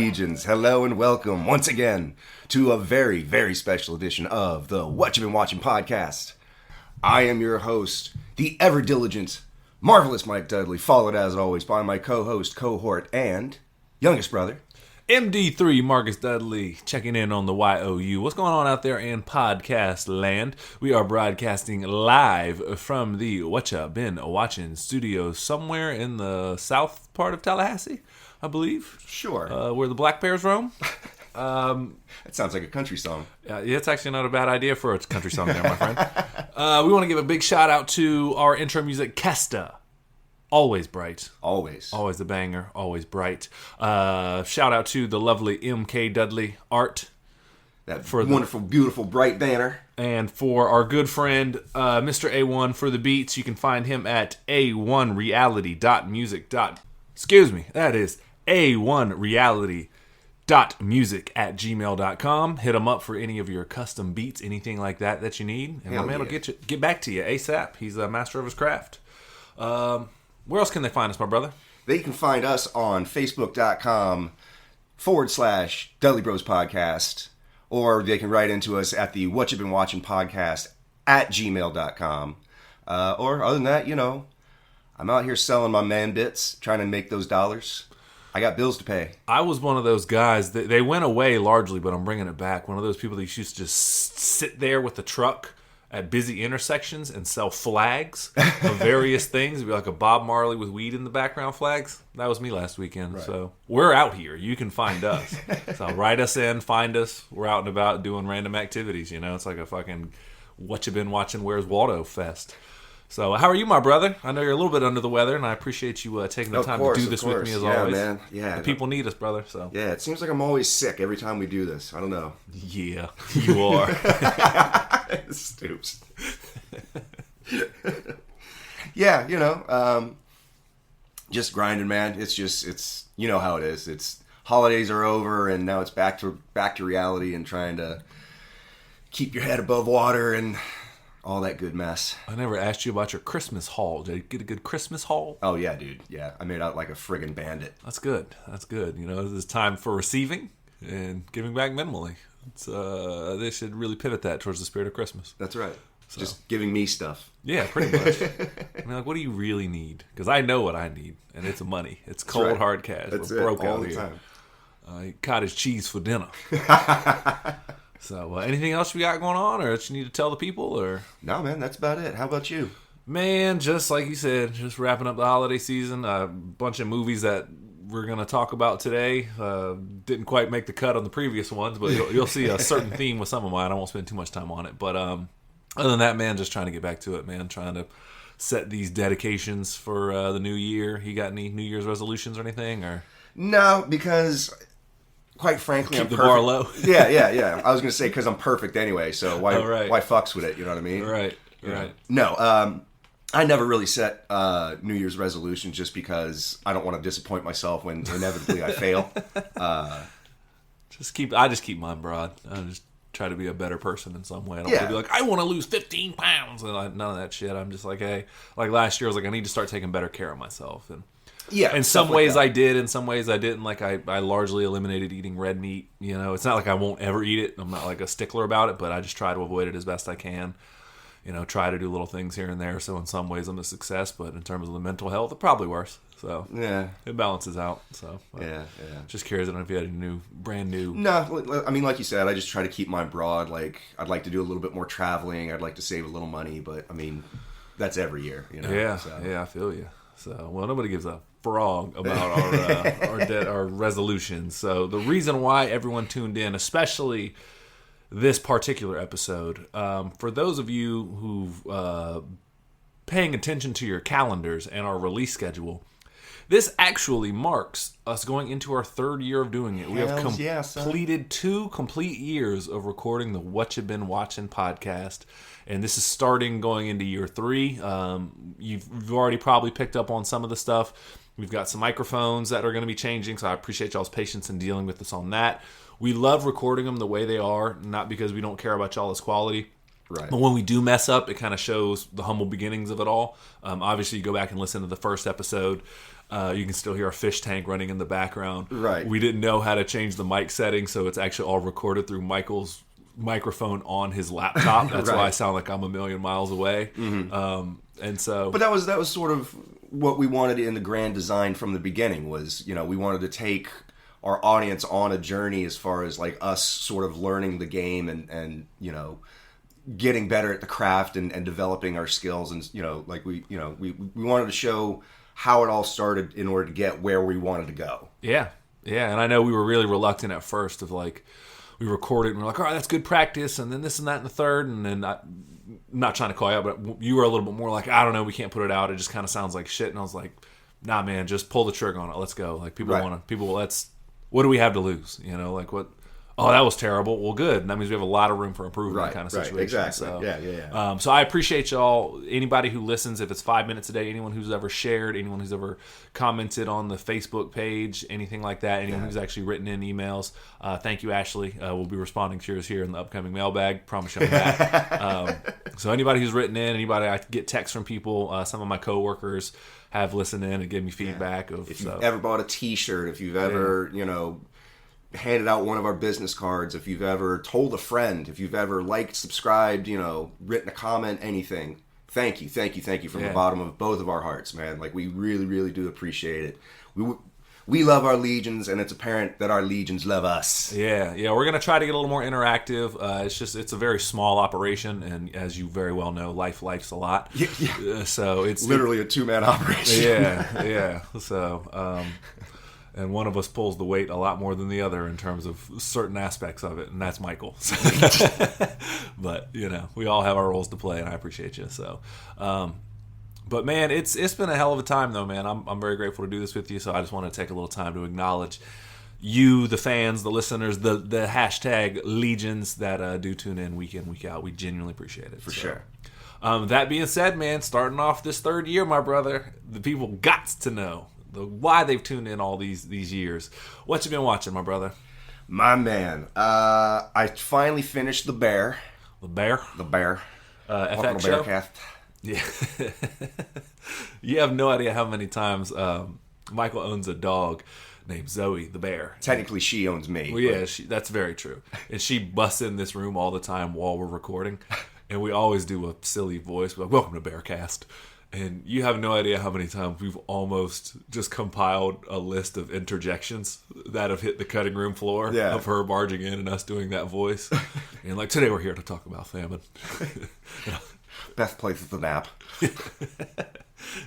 legions, hello and welcome once again to a very, very special edition of the What You Been Watching podcast. I am your host, the ever-diligent, marvelous Mike Dudley, followed as always by my co-host, cohort, and youngest brother, MD3 Marcus Dudley, checking in on the YOU. What's going on out there in podcast land? We are broadcasting live from the What Ya Been Watching studio somewhere in the south part of Tallahassee, I believe. Sure. Where the Black Bears roam. That sounds like a country song. Yeah, it's actually not a bad idea for a country song there, my friend. We want to give a big shout out to our intro music, Kesta. Always bright. Always. Always the banger. Always bright. Shout out to the lovely MK Dudley art. That wonderful, beautiful, bright banner. And for our good friend, Mr. A1 for the beats, you can find him at a1reality.music. Excuse me, that is a1reality.music@gmail.com. Hit him up for any of your custom beats, anything like that you need. And my man will get back to you ASAP. He's a master of his craft. Where else can they find us, my brother? They can find us on Facebook.com/Dudley Bros Podcast, or they can write into us at the What You Been Watching Podcast @gmail.com. Or other than that, I'm out here selling my man bits, trying to make those dollars. I got bills to pay. I was one of those guys that they went away largely, but I'm bringing it back. One of those people that used to just sit there with the truck at busy intersections and sell flags of various things. It'd be like a Bob Marley with weed in the background flags. That was me last weekend. Right. So we're out here. You can find us. So write us in, find us. We're out and about doing random activities. It's like a fucking What You Been Watching Where's Waldo fest. So how are you, my brother? I know you're a little bit under the weather, and I appreciate you taking the time to do this with me as always. Man. Yeah, the people need us, brother. So yeah, it seems like I'm always sick every time we do this. I don't know. Yeah, you are. Stoops. Yeah, just grinding, man. It's you know how it is. It's holidays are over, and now it's back to reality and trying to keep your head above water and all that good mess. I never asked you about your Christmas haul. Did you get a good Christmas haul? Oh, yeah, dude. Yeah, I made out like a friggin' bandit. That's good. This is time for receiving and giving back minimally. They should really pivot that towards the spirit of Christmas. That's right. So. Just giving me stuff. Yeah, pretty much. What do you really need? Because I know what I need, and it's money. It's cold, right. Hard cash. That's We're broke all out the here. Time. Cottage cheese for dinner. So, anything else we got going on, or that you need to tell the people, or? No, man, that's about it. How about you? Man, just like you said, just wrapping up the holiday season. A bunch of movies that we're going to talk about today didn't quite make the cut on the previous ones, but you'll see a certain theme with some of mine. I won't spend too much time on it. But other than that, man, just trying to get back to it, man. Trying to set these dedications for the new year. You got any New Year's resolutions or anything? Or no, because quite frankly, keep the bar low. Yeah. I was going to say because I'm perfect anyway, so why fucks with it? You know what I mean? Right. No, I never really set New Year's resolutions just because I don't want to disappoint myself when inevitably I fail. I just keep mine broad. I just try to be a better person in some way. I don't want to be like, I want to lose 15 pounds. And none of that shit. I'm just like, hey, like last year I was like, I need to start taking better care of myself. And in some ways I did, in some ways I didn't. Like I largely eliminated eating red meat. It's not like I won't ever eat it. I'm not like a stickler about it, but I just try to avoid it as best I can. Try to do little things here and there. So in some ways I'm a success, but in terms of the mental health, it's probably worse. So yeah, it balances out. So yeah. Just curious, I don't know if you had any brand new. No, I mean, like you said, I just try to keep mine broad. Like I'd like to do a little bit more traveling. I'd like to save a little money, but I mean, that's every year. Yeah, so. Yeah, I feel you. So nobody gives a frog about our resolutions. So the reason why everyone tuned in, especially this particular episode, for those of you who've paying attention to your calendars and our release schedule, this actually marks us going into our third year of doing it. We have completed 2 complete years of recording the What You Been Watching podcast, and this is starting going into year 3. You've already probably picked up on some of the stuff. We've got some microphones that are going to be changing, so I appreciate y'all's patience in dealing with us on that. We love recording them the way they are, not because we don't care about y'all's quality. Right. But when we do mess up, it kind of shows the humble beginnings of it all. Obviously, you go back and listen to the first episode. You can still hear a fish tank running in the background. Right. We didn't know how to change the mic setting, so it's actually all recorded through Michael's microphone on his laptop. That's Right. why I sound like I'm a million miles away. And so, But that was sort of what we wanted in the grand design from the beginning was, we wanted to take our audience on a journey as far as like us sort of learning the game and getting better at the craft and developing our skills. And, like we wanted to show how it all started in order to get where we wanted to go. yeah. And I know we were really reluctant at first of like, we recorded and we're like, all right, that's good practice. And then this and that and the third. And then I'm not trying to call you out, but you were a little bit more like, I don't know, we can't put it out. It just kind of sounds like shit. And I was like, nah, man, just pull the trigger on it. Let's go. Like what do we have to lose? Like what? Oh, that was terrible. Well, good. And that means we have a lot of room for improvement kind of situation. Right, exactly. So, Yeah. So I appreciate y'all. Anybody who listens, if it's 5 minutes a day, anyone who's ever shared, anyone who's ever commented on the Facebook page, anything like that, anyone who's actually written in emails. Thank you, Ashley. We'll be responding to yours here in the upcoming mailbag. Promise you I'm back. So anybody who's written in, anybody, I get texts from people. Some of my coworkers have listened in and give me feedback. If you've ever bought a T-shirt, if you've ever, handed out one of our business cards, if you've ever told a friend, if you've ever liked, subscribed, written a comment, anything, thank you from the bottom of both of our hearts, man. Like, we really, really do appreciate it. We love our legions, and it's apparent that our legions love us. Yeah, we're going to try to get a little more interactive. It's a very small operation, and as you very well know, life's a lot. Yeah. So it's literally a two-man operation. Yeah. So, and one of us pulls the weight a lot more than the other in terms of certain aspects of it, and that's Michael. But, we all have our roles to play, and I appreciate you. So, but man, it's been a hell of a time, though, man. I'm very grateful to do this with you, so I just want to take a little time to acknowledge you, the fans, the listeners, the hashtag legions that do tune in, week out. We genuinely appreciate it. For sure. That being said, man, starting off this third year, my brother, the people got to know why they've tuned in all these years. What you been watching, my brother? My man, I finally finished The Bear. The Bear? The Bear. FX show? Bearcast. Yeah. You have no idea how many times Michael owns a dog named Zoe the Bear. Technically, she owns me. Well, yeah, that's very true. And she busts in this room all the time while we're recording. And we always do a silly voice. We're like, welcome to Bearcast. And you have no idea how many times we've almost just compiled a list of interjections that have hit the cutting room floor of her barging in and us doing that voice. And like, today we're here to talk about famine. Best place to nap.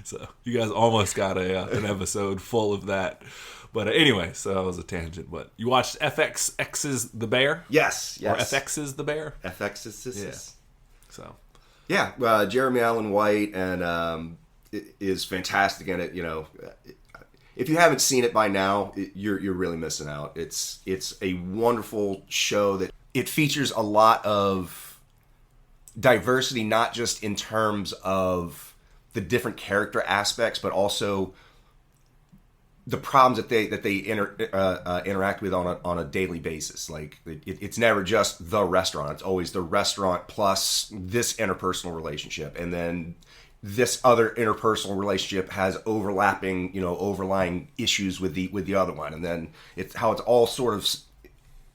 So you guys almost got an episode full of that. But anyway, so that was a tangent. But you watched FX's The Bear? Yes. Or FX's The Bear? FX's. Yeah. So... Yeah, Jeremy Allen White is fantastic in it. If you haven't seen it by now, you're really missing out. It's a wonderful show that it features a lot of diversity, not just in terms of the different character aspects, but also the problems that they interact with on a daily basis. Like it's never just the restaurant; it's always the restaurant plus this interpersonal relationship, and then this other interpersonal relationship has overlapping, overlying issues with the other one, and then it's how it's all sort of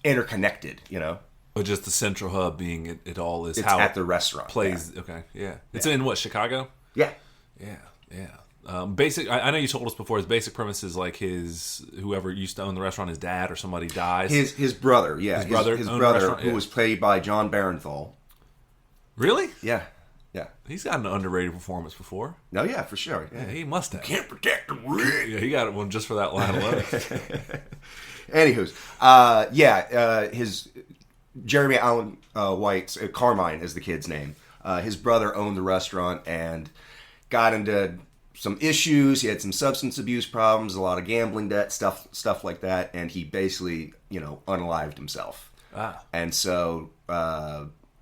interconnected. But just the central hub being it all is it's how at the restaurant plays. Yeah. Okay, yeah, it's in what, Chicago? Yeah. Basic. I know you told us before. His basic premise is like whoever used to own the restaurant, his dad or somebody dies. His brother, his brother who was played by John Barenthal. Really? Yeah. He's got an underrated performance before. No, yeah, for sure. Yeah, he must have. Can't protect the rig. Yeah, he got one just for that line alone. Anywho's, his Jeremy Allen White's Carmine is the kid's name. His brother owned the restaurant and got into some issues. He had some substance abuse problems, a lot of gambling debt, stuff like that, and he basically, unalived himself. And so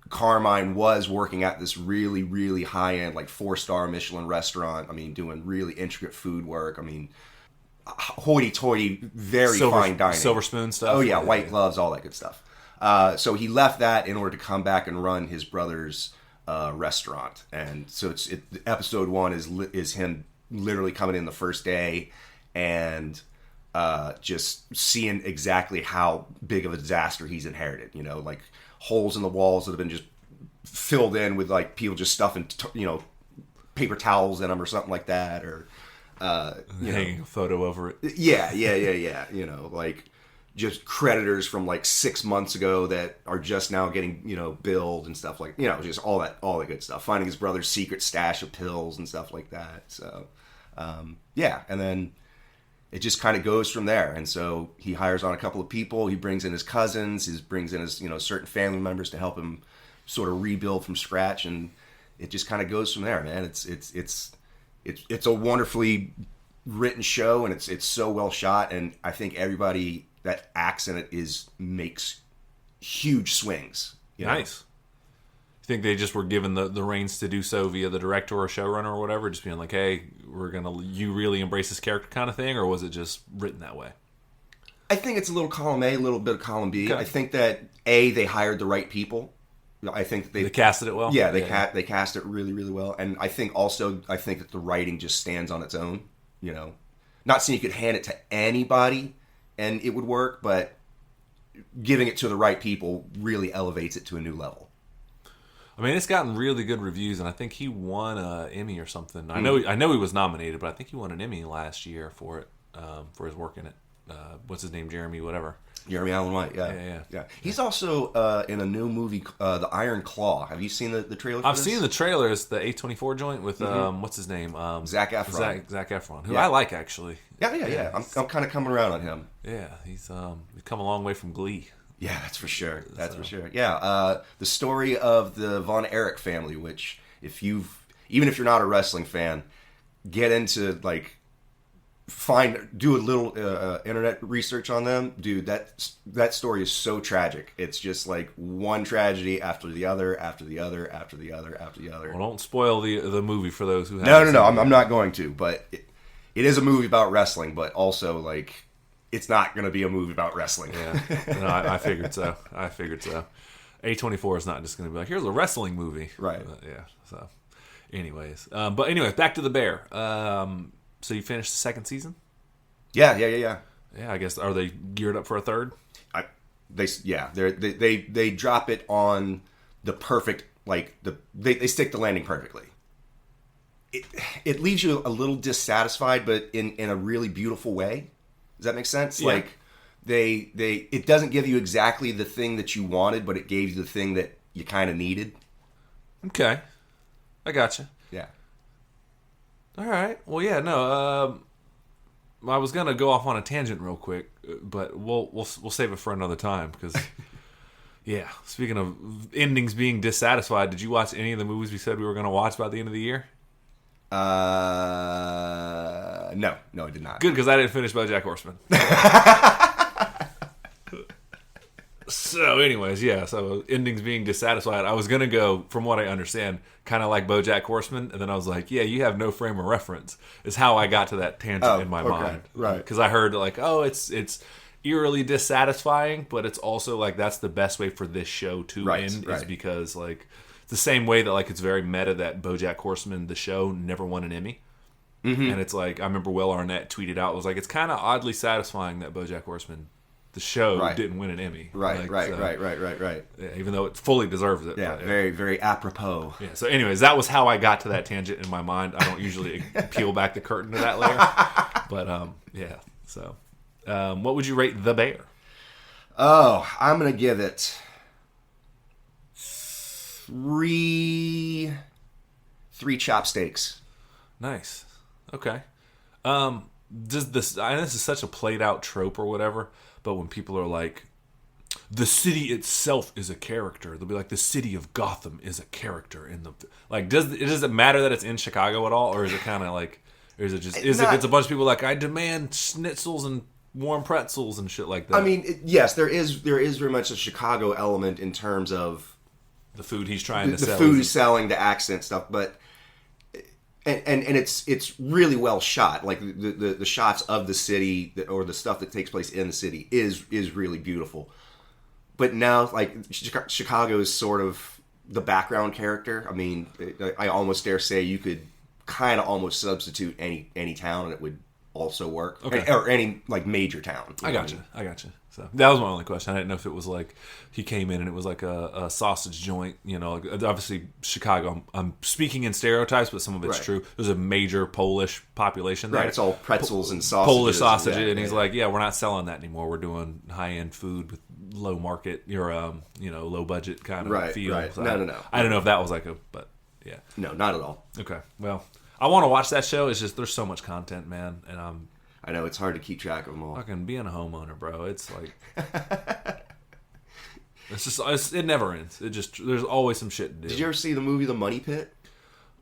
Carmine was working at this really, really high-end, like 4-star Michelin restaurant. I mean, doing really intricate food work. I mean, hoity-toity, very fine dining. Silver spoon stuff. Oh, yeah, white gloves, all that good stuff. So he left that in order to come back and run his brother's restaurant. And so episode 1 is him literally coming in the first day and just seeing exactly how big of a disaster he's inherited. You know, like holes in the walls that have been just filled in with like people just stuffing, paper towels in them or something like that, or hanging a photo over it. Yeah. You know, like just creditors from like 6 months ago that are just now getting, billed and stuff like, just all the good stuff. Finding his brother's secret stash of pills and stuff like that. So, and then it just kind of goes from there. And so he hires on a couple of people. He brings in his cousins. He brings in his, certain family members to help him sort of rebuild from scratch. And it just kind of goes from there, man. It's a wonderfully written show, and it's so well shot. And I think everybody that acts in it makes huge swings. Nice. You think they just were given the reins to do so via the director or showrunner or whatever, just being like, hey, you really embrace this character kind of thing, or was it just written that way? I think it's a little column A, a little bit of column B. Okay. I think that they hired the right people. I think they casted it well. Yeah, they cast it really, really well. And I think that the writing just stands on its own. Not saying you could hand it to anybody and it would work, but giving it to the right people really elevates it to a new level. I mean, it's gotten really good reviews, and I think he won an Emmy or something. I know he was nominated, but I think he won an Emmy last year for it, for his work in it. What's his name? Jeremy Allen White. Yeah. He's also in a new movie, The Iron Claw. Have you seen the trailer for I've this? seen the trailer. It's the A24 joint with, what's his name? Zac Efron. Zac Efron, who I like, actually. Yeah. I'm kind of coming around on him. Yeah, he's come a long way from Glee. Yeah, that's for sure. For sure. Yeah, the story of the Von Erich family, which even if you're not a wrestling fan, get into do a little internet research on them, dude. That story is so tragic. It's just like one tragedy after the other, after the other, after the other, after the other. Well, don't spoil the movie for those who haven't. No. I'm not going to. But it is a movie about wrestling, but also it's not going to be a movie about wrestling. Yeah, no, I figured so. A24 is not just going to be like, here's a wrestling movie, right? Yeah. So, anyways, back to the Bear. So you finished the second season? Yeah. Yeah, I guess, are they geared up for a third? They drop it on the perfect, they stick the landing perfectly. It leaves you a little dissatisfied, but in a really beautiful way. Does that make sense? Yeah. It doesn't give you exactly the thing that you wanted, but it gave you the thing that you kind of needed. Okay, I gotcha. Yeah. All right. Well, yeah. No. I was gonna go off on a tangent real quick, but we'll save it for another time because. Yeah. Speaking of endings being dissatisfied, did you watch any of the movies we said we were gonna watch by the end of the year? No, I did not. Good, because I didn't finish BoJack Horseman. So, anyways, yeah. So, endings being dissatisfied. I was gonna go, from what I understand, kind of like BoJack Horseman, and then I was like, yeah, you have no frame of reference. Is how I got to that tangent in my mind, right? Because I heard it's eerily dissatisfying, but it's also that's the best way for this show to end, is because it's the same way that it's very meta that BoJack Horseman, the show, never won an Emmy. Mm-hmm. And it's I remember Will Arnett tweeted out, was it's kind of oddly satisfying that BoJack Horseman, the show, didn't win an Emmy. Right. Yeah, even though it fully deserves it. Yeah, very, very apropos. Yeah. So, anyways, that was how I got to that tangent in my mind. I don't usually peel back the curtain to that layer, but yeah. So, what would you rate The Bear? Oh, I'm gonna give it three chopsticks. Nice. Okay. Does this? I know this is such a played out trope or whatever, but when people are like, the city itself is a character, they'll be like, the city of Gotham is a character in the does it matter that it's in Chicago at all, or is it kind of or is it just it's a bunch of people I demand schnitzels and warm pretzels and shit like that? I mean, yes, there is very much a Chicago element in terms of the food he's trying to sell. The food he's selling, the accent stuff, but. And it's really well shot. The shots of the city, or the stuff that takes place in the city, is really beautiful. but now, like, Chicago is sort of the background character. I mean, I almost dare say you could kind of almost substitute any town and it would also work. Okay. Or any, like, major town. I gotcha. So that was my only question. I didn't know if it was like he came in and it was like a sausage joint, you know, like, obviously Chicago, I'm speaking in stereotypes, but some of it's true. There's a major Polish population there. Right, it's all pretzels and sausages. Polish sausage, and he's like, yeah, we're not selling that anymore. We're doing high-end food with low market, low budget kind of feel. Right. So No. I don't know if that was but yeah. No, not at all. Okay, well, I want to watch that show. It's just there's so much content, man, and I know, it's hard to keep track of them all. fucking being a homeowner, bro. It's like it never ends. There's always some shit to do. Did you ever see the movie The Money Pit?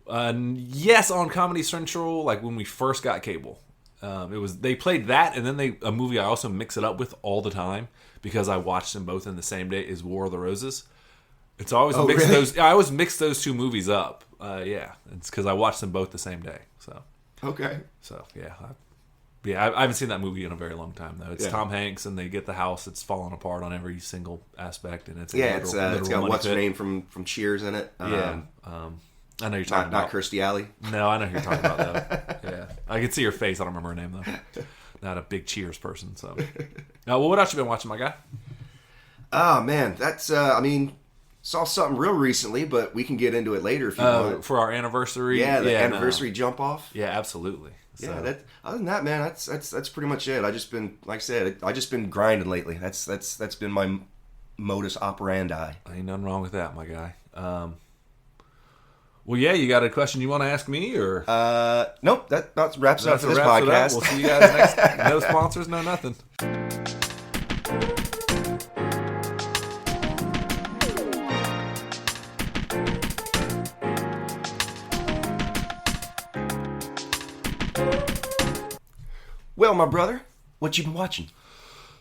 Yes, on Comedy Central, like when we first got cable. They played that, and then a movie I also mix it up with all the time because I watched them both in the same day is War of the Roses. It's always those. I always mix those two movies up. Yeah, it's because I watched them both the same day. So okay. So yeah. I haven't seen that movie in a very long time though. It's Tom Hanks and they get the house. It's falling apart on every single aspect, and it's it's got what's her name from Cheers in it. I know you're talking about. Not Kirstie Alley. No, I know who you're talking about though. Yeah, I can see her face. I don't remember her name though. Not a big Cheers person. So, well, what else you been watching, my guy? Oh man, that's saw something real recently, but we can get into it later if you want. For our anniversary. Yeah, the anniversary jump off. Yeah, absolutely. So. Yeah, other than that, man, that's pretty much it. I just been, like I said, I just been grinding lately. That's been my modus operandi. Ain't nothing wrong with that, my guy. Well, yeah, you got a question you want to ask me, or nope? That wraps up for this podcast. We'll see you guys next. No sponsors, no nothing. Well, my brother, what you been watching?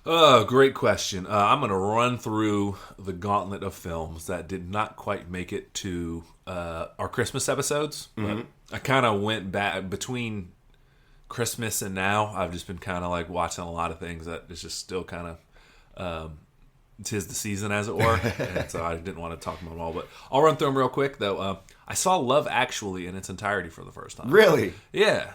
Great question. I'm going to run through the gauntlet of films that did not quite make it to our Christmas episodes. Mm-hmm. I kind of went back between Christmas and now. I've just been kind of like watching a lot of things that is just still kind of 'tis the season, as it were. And so I didn't want to talk about them all, but I'll run through them real quick though. I saw Love Actually in its entirety for the first time. Really? Yeah.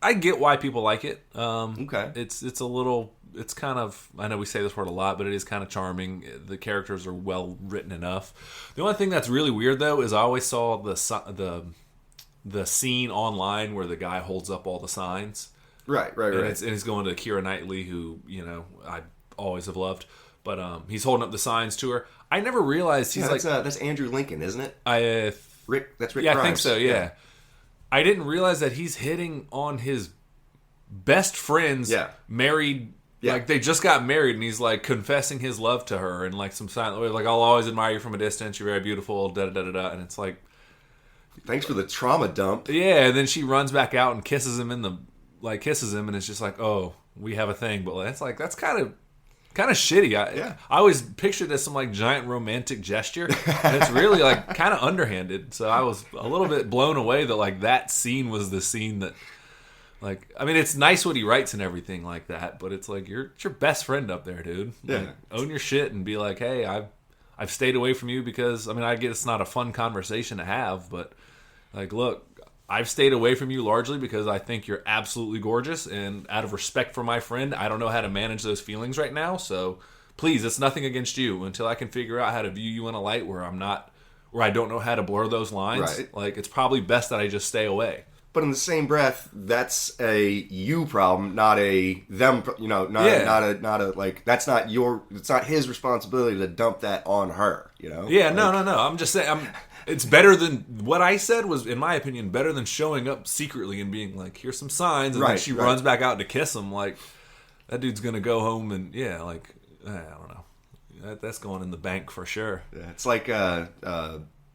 I get why people like it. Okay. It's a little. It's kind of. I know we say this word a lot, but it is kind of charming. The characters are well written enough. The only thing that's really weird though is I always saw the scene online where the guy holds up all the signs. Right. And he's going to Keira Knightley, who I always have loved, but he's holding up the signs to her. I never realized he's that's Andrew Lincoln, isn't it? Rick. That's Rick. Yeah, Grimes. I think so. Yeah. I didn't realize that he's hitting on his best friend's married. Yeah. Like they just got married, and he's like confessing his love to her, and like some silent way, like I'll always admire you from a distance. You're very beautiful. Da da da da. And it's like, thanks for the trauma dump. Yeah. And then she runs back out and kisses him and it's just like, oh, we have a thing. But that's kind of shitty. I always pictured it as some like giant romantic gesture, and it's really like kind of underhanded. So I was a little bit blown away that like that scene was the scene that, like, I mean, it's nice what he writes and everything like that, but it's like it's your best friend up there, dude. Yeah, like, own your shit and be like, hey, I've stayed away from you because I mean I get it's not a fun conversation to have, but like, look. I've stayed away from you largely because I think you're absolutely gorgeous, and out of respect for my friend, I don't know how to manage those feelings right now. So please, it's nothing against you until I can figure out how to view you in a light where I don't know how to blur those lines. Right. Like it's probably best that I just stay away. But in the same breath, that's a you problem, not a them. Not a like. It's not his responsibility to dump that on her. Yeah, no. I'm just saying. It's better than what I said was, in my opinion, better than showing up secretly and being like, "Here's some signs," and then she runs back out to kiss him. Like that dude's gonna go home and I don't know. That's going in the bank for sure. Yeah, it's like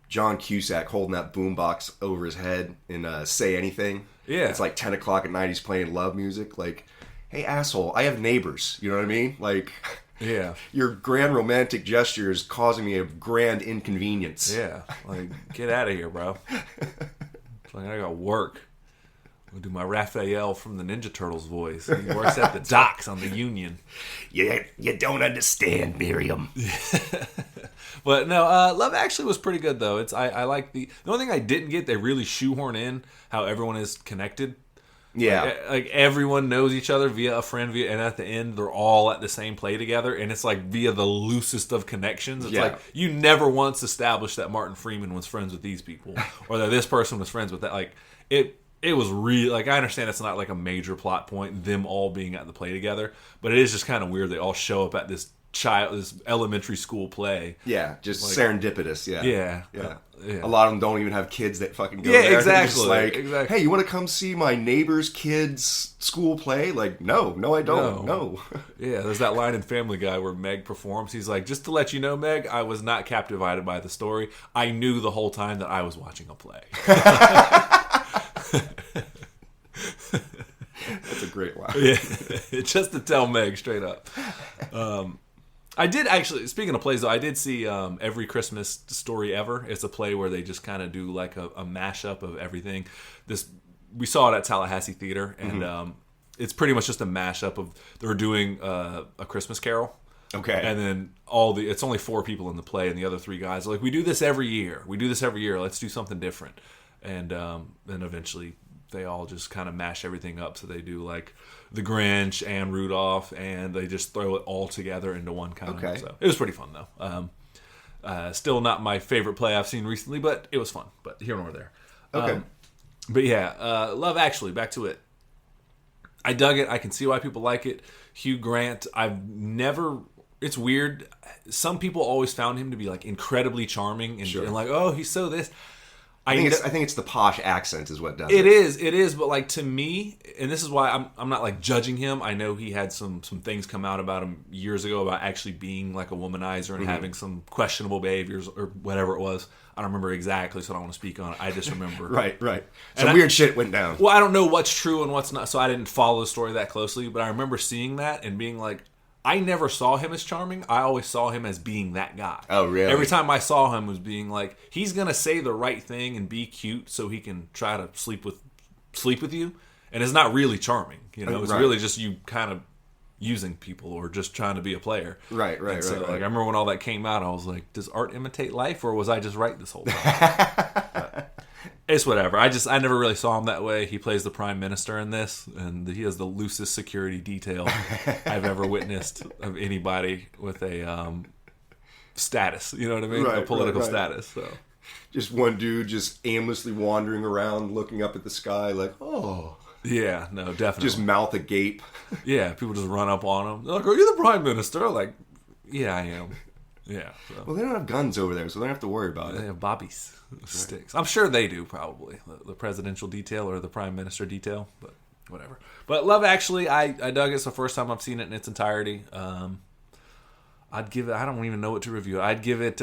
John Cusack holding that boombox over his head in Say Anything. Yeah, it's like 10 o'clock at night. He's playing love music. Like, hey asshole, I have neighbors. You know what I mean? Like. Yeah. Your grand romantic gesture is causing me a grand inconvenience. Yeah. Like, get out of here, bro. Like, I got work. I'll do my Raphael from the Ninja Turtles voice. He works at the docks on the Union. You don't understand, Miriam. But no, Love Actually was pretty good though. I like the only thing I didn't get, they really shoehorn in how everyone is connected. Yeah, like everyone knows each other via a friend, and at the end they're all at the same play together, and it's like via the loosest of connections. It's like you never once established that Martin Freeman was friends with these people, or that this person was friends with that. Like it was real. Like I understand it's not like a major plot point, them all being at the play together, but it is just kind of weird. They all show up at this elementary school play. Yeah, just like, serendipitous. Yeah. A lot of them don't even have kids that fucking go there. Exactly. Like, hey, you want to come see my neighbor's kid's school play? Like, no, I don't. No. Yeah, there's that line in Family Guy where Meg performs. He's like, just to let you know, Meg, I was not captivated by the story. I knew the whole time that I was watching a play. That's a great line. Yeah, just to tell Meg straight up. I did actually, speaking of plays though, I did see Every Christmas Story Ever. It's a play where they just kind of do like a mashup of everything. We saw it at Tallahassee Theater, and it's pretty much just a mashup of, they're doing A Christmas Carol. Okay. And then it's only 4 people in the play, and the other 3 guys are like, we do this every year. Let's do something different. And then eventually they all just kind of mash everything up. So they do like the Grinch and Rudolph, and they just throw it all together into one kind of. So it was pretty fun though. Still not my favorite play I've seen recently, but it was fun. But here nor there. Okay. But yeah, Love Actually, back to it. I dug it. I can see why people like it. Hugh Grant, it's weird. Some people always found him to be like incredibly charming and like, oh, he's so this. I think it's the posh accent is what does it. It is, but like to me, and this is why I'm not like judging him. I know he had some things come out about him years ago about actually being like a womanizer and having some questionable behaviors or whatever it was. I don't remember exactly, so I don't want to speak on it. I just remember. Right. Some weird shit went down. Well, I don't know what's true and what's not, so I didn't follow the story that closely, but I remember seeing that and being like, I never saw him as charming. I always saw him as being that guy. Oh, really? Every time I saw him was being like, he's going to say the right thing and be cute so he can try to sleep with you. And it's not really charming. You know, it's really just you kind of using people or just trying to be a player. Right. So, like, I remember when all that came out, I was like, does art imitate life, or was I just right this whole time? It's whatever. I never really saw him that way. He plays the prime minister in this, and he has the loosest security detail I've ever witnessed of anybody with a status. You know what I mean? A political status. So just one dude just aimlessly wandering around, looking up at the sky, like, oh. Yeah, no, definitely. Just mouth agape. Yeah, people just run up on him. They're like, "Are you the prime minister?" Like, yeah, I am. Yeah. So. Well, they don't have guns over there, so they don't have to worry about it. They have bobbies, sticks. I'm sure they do, probably. The presidential detail or the prime minister detail, but whatever. But Love Actually, I dug it. It's the first time I've seen it in its entirety. I'd give it, I don't even know what to review. I'd give it,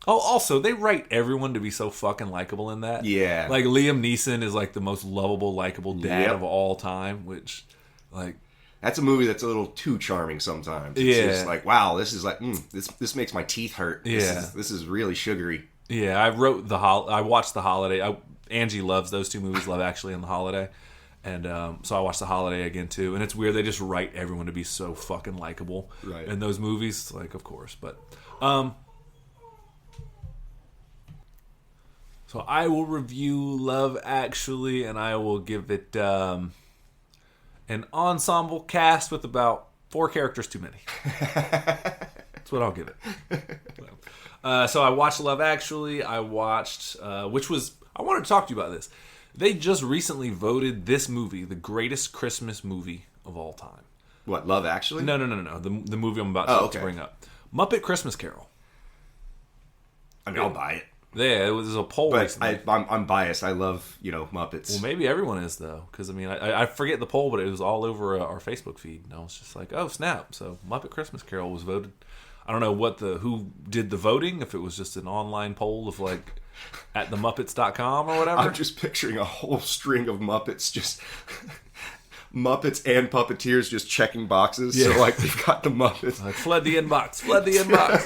also, they write everyone to be so fucking likable in that. Yeah. Like, Liam Neeson is like the most lovable, likable dad of all time, which, like... That's a movie that's a little too charming sometimes. It's just like, wow, this is like, this makes my teeth hurt. This is really sugary. Yeah, I watched The Holiday. Angie loves those 2 movies, Love Actually and The Holiday. And so I watched The Holiday again, too. And it's weird, they just write everyone to be so fucking likable in those movies. Like, of course. But, so I will review Love Actually, and I will give it... an ensemble cast with about 4 characters too many. That's what I'll give it. So I watched Love Actually. I watched, I wanted to talk to you about this. They just recently voted this movie the greatest Christmas movie of all time. What, Love Actually? No. The movie I'm about to bring up. Muppet Christmas Carol. I mean, I'll buy it. Yeah, it was a poll. But I'm biased. I love, Muppets. Well, maybe everyone is, though. Because, I mean, I forget the poll, but it was all over our Facebook feed. And I was just like, oh, snap. So, Muppet Christmas Carol was voted. I don't know who did the voting, if it was just an online poll of, like, at themuppets.com or whatever. I'm just picturing a whole string of Muppets just... Muppets and puppeteers just checking boxes. Yeah. So, like, they've got the Muppets. Like, flood the inbox.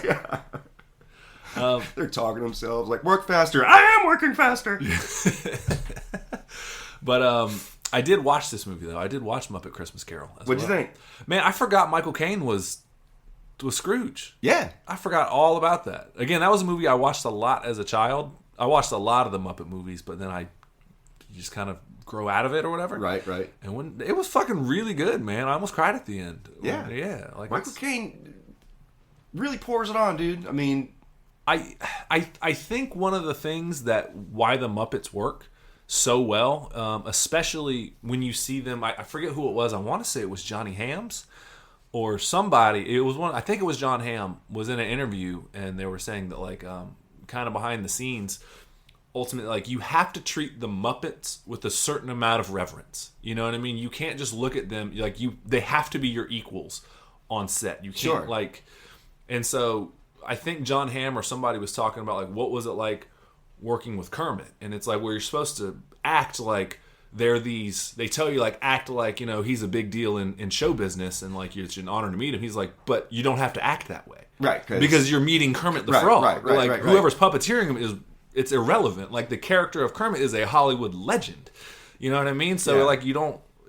Yeah. They're talking to themselves like, work faster. I am working faster. But I did watch this movie though. I did watch Muppet Christmas Carol. What'd you think? Man, I forgot Michael Caine was Scrooge. Yeah. I forgot all about that. Again, that was a movie I watched a lot as a child. I watched a lot of the Muppet movies, but then I just kind of grow out of it or whatever. Right, right. And when it was fucking really good, man. I almost cried at the end. Yeah. Yeah. Like Michael Caine really pours it on, dude. I mean, I think one of the things that why the Muppets work so well, especially when you see them, I forget who it was. I want to say it was Johnny Hams or somebody. It was one. I think it was John Hamm was in an interview, and they were saying that like kind of behind the scenes, ultimately, like you have to treat the Muppets with a certain amount of reverence. You know what I mean? You can't just look at them like they have to be your equals on set. You can't like, and so I think John Hamm or somebody was talking about like what was it like working with Kermit, and it's like where you're supposed to act like they tell you like act like he's a big deal in show business and like it's an honor to meet him. He's like, but you don't have to act that way, right? Because you're meeting Kermit the Frog. Like whoever's puppeteering him it's irrelevant. Like the character of Kermit is a Hollywood legend. You know what I mean? So like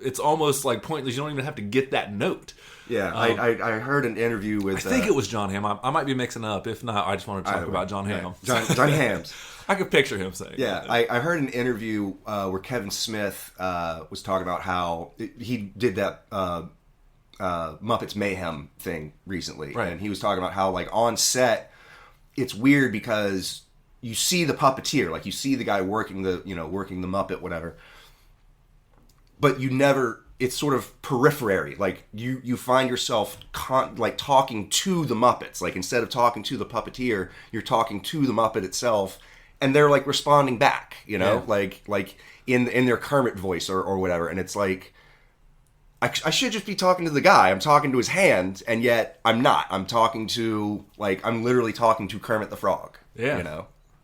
it's almost like pointless. You don't even have to get that note. Yeah, I heard an interview with. I think it was John Hamm. I might be mixing up. If not, I just want to talk about John Hamm. John Hams. I could picture him saying. Yeah, I heard an interview where Kevin Smith was talking about how he did that Muppets Mayhem thing recently, right? And he was talking about how like on set, it's weird because you see the puppeteer, like you see the guy working the Muppet, whatever, but you never. It's sort of periphery. Like you find yourself like talking to the Muppets. Like instead of talking to the puppeteer, you're talking to the Muppet itself, and they're like responding back. Like in their Kermit voice or whatever. And it's like I should just be talking to the guy. I'm talking to his hand, and yet I'm not. I'm literally talking to Kermit the Frog. Yeah,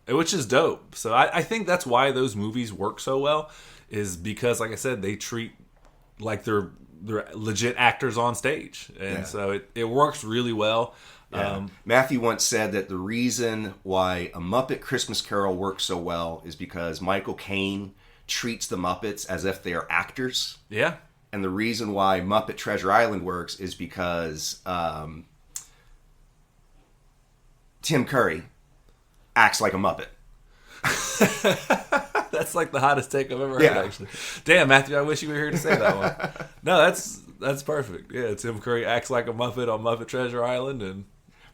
which is dope. So I think that's why those movies work so well, is because like I said, they treat like they're legit actors on stage, and so it works really well. Yeah. Matthew once said that the reason why A Muppet Christmas Carol works so well is because Michael Caine treats the Muppets as if they are actors. Yeah. And the reason why Muppet Treasure Island works is because Tim Curry acts like a Muppet. That's like the hottest take I've ever heard, actually. Damn, Matthew, I wish you were here to say that one. No, that's perfect. Yeah, Tim Curry acts like a Muppet on Muppet Treasure Island, and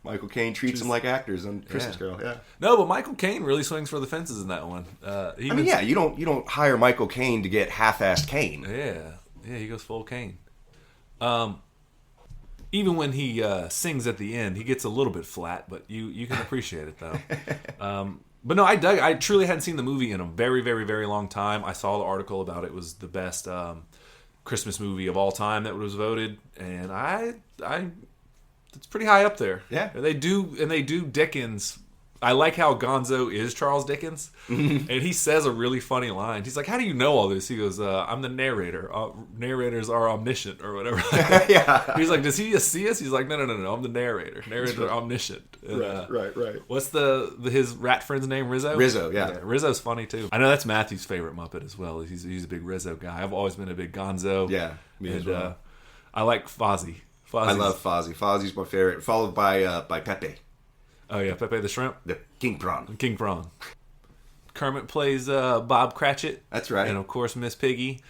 Michael Caine treats them like actors on Christmas Carol. Yeah. No, but Michael Caine really swings for the fences in that one. You don't hire Michael Caine to get half-assed Caine. Yeah, he goes full Caine. Even when he sings at the end, he gets a little bit flat, but you can appreciate it though. But no, I truly hadn't seen the movie in a very, very, very long time. I saw the article about it was the best Christmas movie of all time that was voted, and it's pretty high up there. Yeah, they do Dickens. I like how Gonzo is Charles Dickens, and he says a really funny line. He's like, "How do you know all this?" He goes, "I'm the narrator. Narrators are omniscient, or whatever." Yeah. He's like, "Does he see us?" He's like, "No. I'm the narrator. Narrators are omniscient." And, right. What's his rat friend's name? Rizzo. Rizzo, yeah. Rizzo's funny too. I know that's Matthew's favorite Muppet as well. He's a big Rizzo guy. I've always been a big Gonzo. Yeah, me as well. I like Fozzie. I love Fozzie. Fozzie's my favorite, followed by Pepe. Oh yeah, Pepe the Shrimp, the King Prawn. Kermit plays Bob Cratchit. That's right. And of course Miss Piggy.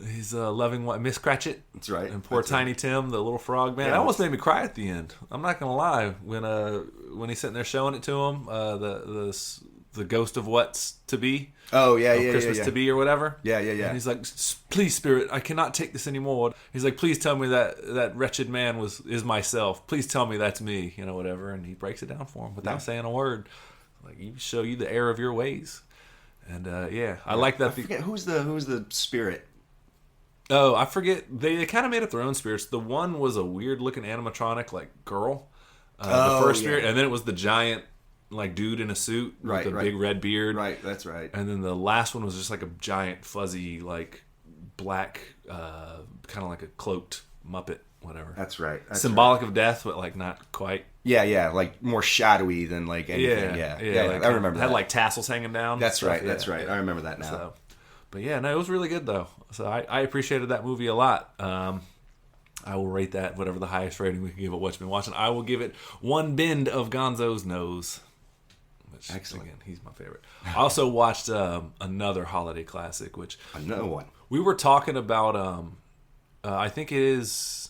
He's loving Miss Cratchit. That's right. And poor Tiny Tim, the little frog man. It almost made me cry at the end. I'm not gonna lie. When he's sitting there showing it to him, the ghost of what's to be. Oh yeah, Christmas to be or whatever. Yeah. And he's like, "Please, Spirit, I cannot take this anymore." He's like, "Please tell me that wretched man is myself. Please tell me that's me." Whatever. And he breaks it down for him without saying a word. Like, you show you the error of your ways. And I like that. I forget who's the spirit. Oh, I forget. They kind of made up their own spirits. The one was a weird looking animatronic like girl. The first spirit, and then it was the giant like dude in a suit with a big red beard. Right, that's right. And then the last one was just like a giant fuzzy like black kind of like a cloaked Muppet, whatever. That's right. Symbolic of death, but like not quite. Yeah, like more shadowy than like anything. Yeah. Like, I remember that. Had like tassels hanging down. That's right. That's right. I remember that now. So, But yeah, no, it was really good though. So I appreciated that movie a lot. I will rate that whatever the highest rating we can give it. What you've been watching, I will give it one bend of Gonzo's nose. Which, excellent. Again, he's my favorite. I also watched another holiday classic, which another one. We were talking about. I think it is.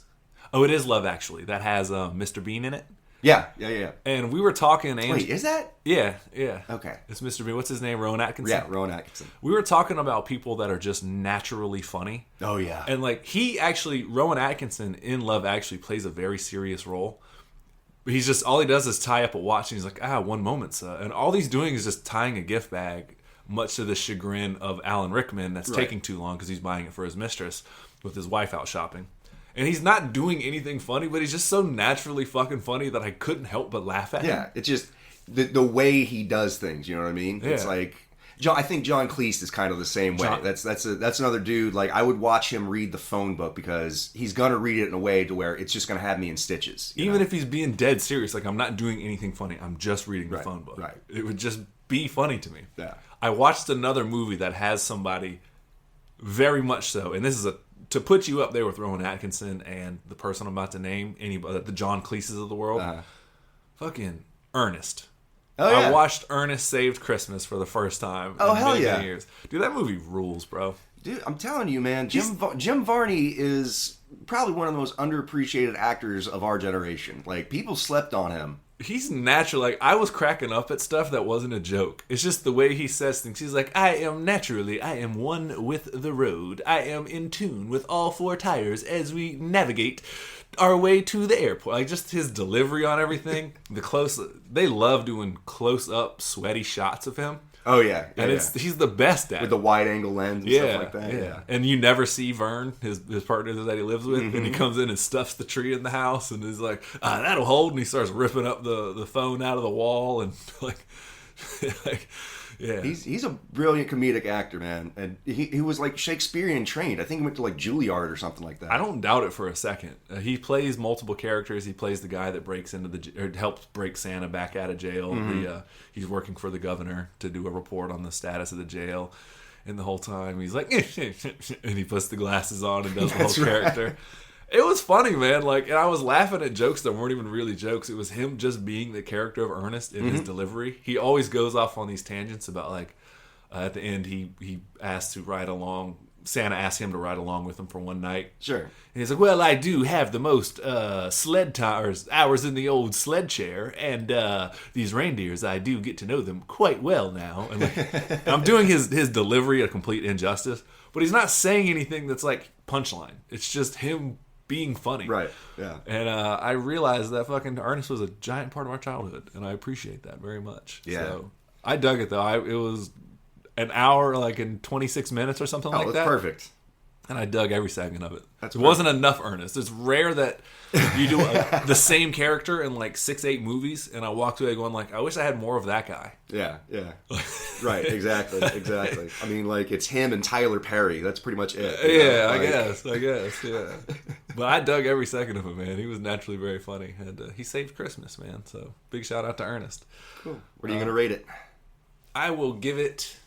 Oh, it is Love Actually. That has Mr. Bean in it. Yeah. And we were talking. Wait, is that? Yeah. Okay. It's Mr. Bean. What's his name? Rowan Atkinson? Yeah, Rowan Atkinson. We were talking about people that are just naturally funny. Oh, yeah. And like Rowan Atkinson in Love Actually plays a very serious role. He's just, all he does is tie up a watch and he's like, one moment, sir. And all he's doing is just tying a gift bag, much to the chagrin of Alan Rickman that's taking too long because he's buying it for his mistress with his wife out shopping. And he's not doing anything funny, but he's just so naturally fucking funny that I couldn't help but laugh at him. Yeah, it's just the way he does things, you know what I mean? Yeah. It's like, I think John Cleese is kind of the same way. That's another dude, like, I would watch him read the phone book because he's going to read it in a way to where it's just going to have me in stitches. Even if he's being dead serious, like, I'm not doing anything funny, I'm just reading the phone book. Right. It would just be funny to me. Yeah. I watched another movie that has somebody very much so, and this is to put you up there with Rowan Atkinson and the person I'm about to name, the John Cleeses of the world, fucking Ernest. Oh, yeah. I watched Ernest Saved Christmas for the first time in many years. Dude, that movie rules, bro. Dude, I'm telling you, man, Jim Varney is probably one of the most underappreciated actors of our generation. Like, people slept on him. He's natural. Like, I was cracking up at stuff that wasn't a joke. It's just the way he says things. He's like, I am one with the road. I am in tune with all four tires as we navigate our way to the airport. Like, just his delivery on everything. They love doing close-up, sweaty shots of him. Oh, yeah. And he's the best at it. With the wide-angle lens and stuff like that. Yeah. And you never see Vern, his partner that he lives with, and he comes in and stuffs the tree in the house, and is like, that'll hold, and he starts ripping up the phone out of the wall, and yeah. He's a brilliant comedic actor, man. And he was, like, Shakespearean trained. I think he went to, like, Juilliard or something like that. I don't doubt it for a second. He plays multiple characters. He plays the guy that breaks into helps break Santa back out of jail. He's working for the governor to do a report on the status of the jail. And the whole time he's like, and he puts the glasses on and does the whole character. It was funny, man. Like, and I was laughing at jokes that weren't even really jokes. It was him just being the character of Ernest in his delivery. He always goes off on these tangents about, like, at the end he asked to ride along. Santa asked him to ride along with him for one night. Sure. And he's like, well, I do have the most sled hours in the old sled chair, and these reindeers, I do get to know them quite well now. And, like, I'm doing his delivery a complete injustice, but he's not saying anything that's like punchline. It's just him being funny. Right, yeah. And I realized that fucking Ernest was a giant part of our childhood, and I appreciate that very much. Yeah. So I dug it, though. It was an hour, like, in 26 minutes or something like that. Oh, that's perfect. And I dug every second of it. That's it wasn't enough Ernest. It's rare that you do the same character in, like, 6-8 movies, and I walked away going, like, I wish I had more of that guy. Yeah. Right, exactly. I mean, like, it's him and Tyler Perry. That's pretty much it. Yeah, I guess, yeah. But I dug every second of it, man. He was naturally very funny. And he saved Christmas, man. So, big shout out to Ernest. Cool. What are you going to rate it? I will give it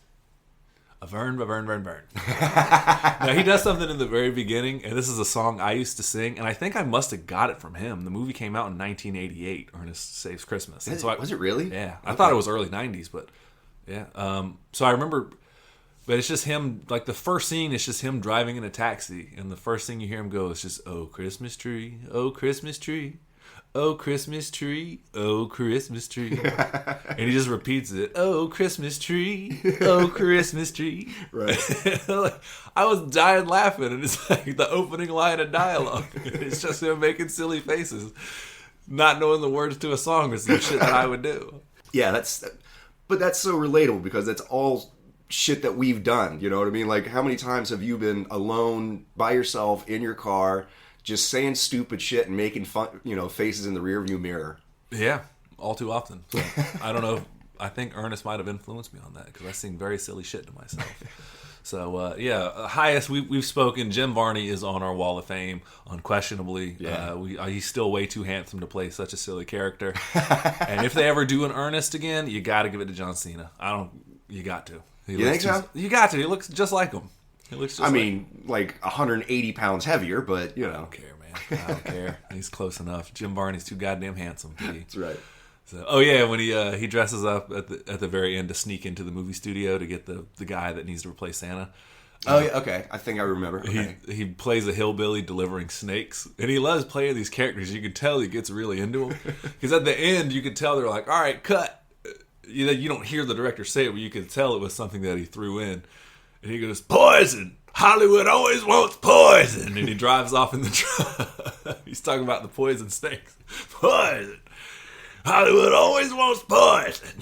a Vern. Now, he does something in the very beginning, and this is a song I used to sing, and I think I must have got it from him. The movie came out in 1988, Ernest Saves Christmas. Was it really? Yeah. I thought it was early 90s, but yeah. So I remember, but it's just him, like, the first scene is just him driving in a taxi, and the first thing you hear him go is just, oh, Christmas tree, oh, Christmas tree. Oh, Christmas tree, oh, Christmas tree. And he just repeats it. Oh, Christmas tree, oh, Christmas tree. Right. I was dying laughing, and it's like the opening line of dialogue. It's just him making silly faces, not knowing the words to a song or some shit that I would do. Yeah, but that's so relatable because that's all shit that we've done. You know what I mean? Like, how many times have you been alone by yourself in your car, just saying stupid shit and making fun, faces in the rearview mirror? Yeah, all too often. So, I don't know. I think Ernest might have influenced me on that because I sing very silly shit to myself. So, highest we've spoken. Jim Varney is on our wall of fame, unquestionably. Yeah. He's still way too handsome to play such a silly character. And if they ever do an Ernest again, you got to give it to John Cena. You got to. You think so? You got to. He looks just like him. He looks just like 180 pounds heavier, but, you know. I don't care, man. I don't care. He's close enough. Jim Varney's too goddamn handsome to be. That's right. So, oh yeah, when he dresses up at the very end to sneak into the movie studio to get the guy that needs to replace Santa. Oh yeah, okay. I think I remember. Okay. He plays a hillbilly delivering snakes, and he loves playing these characters. You can tell he gets really into them because at the end you could tell they're like, "All right, cut." You don't hear the director say it, but you could tell it was something that he threw in. And he goes, "Poison! Hollywood always wants poison!" And he drives off in the truck. He's talking about the poison snakes. Poison! Hollywood always wants poison.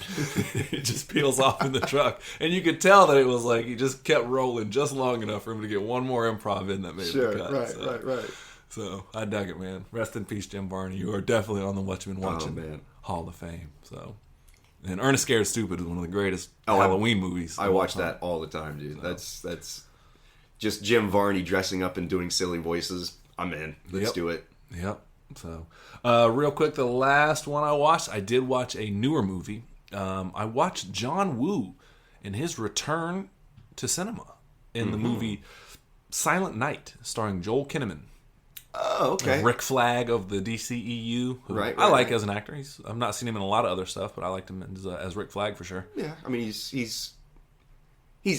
He just peels off in the truck. And you could tell that it was like he just kept rolling just long enough for him to get one more improv in that made the cut. Right. So I dug it, man. Rest in peace, Jim Varney. You are definitely on the Watchmen Watching Hall of Fame. So, and Ernest Scared Stupid is one of the greatest Halloween movies. I watch that all the time, dude. So. That's just Jim Varney dressing up and doing silly voices. I'm in. Let's do it. Yep. So, real quick, the last one I did watch a newer movie. I watched John Woo in his return to cinema in the movie Silent Night, starring Joel Kinnaman. Oh, okay. Rick Flag of the DCEU, who I like as an actor. I've not seen him in a lot of other stuff, but I liked him as Rick Flag for sure. Yeah, I mean he's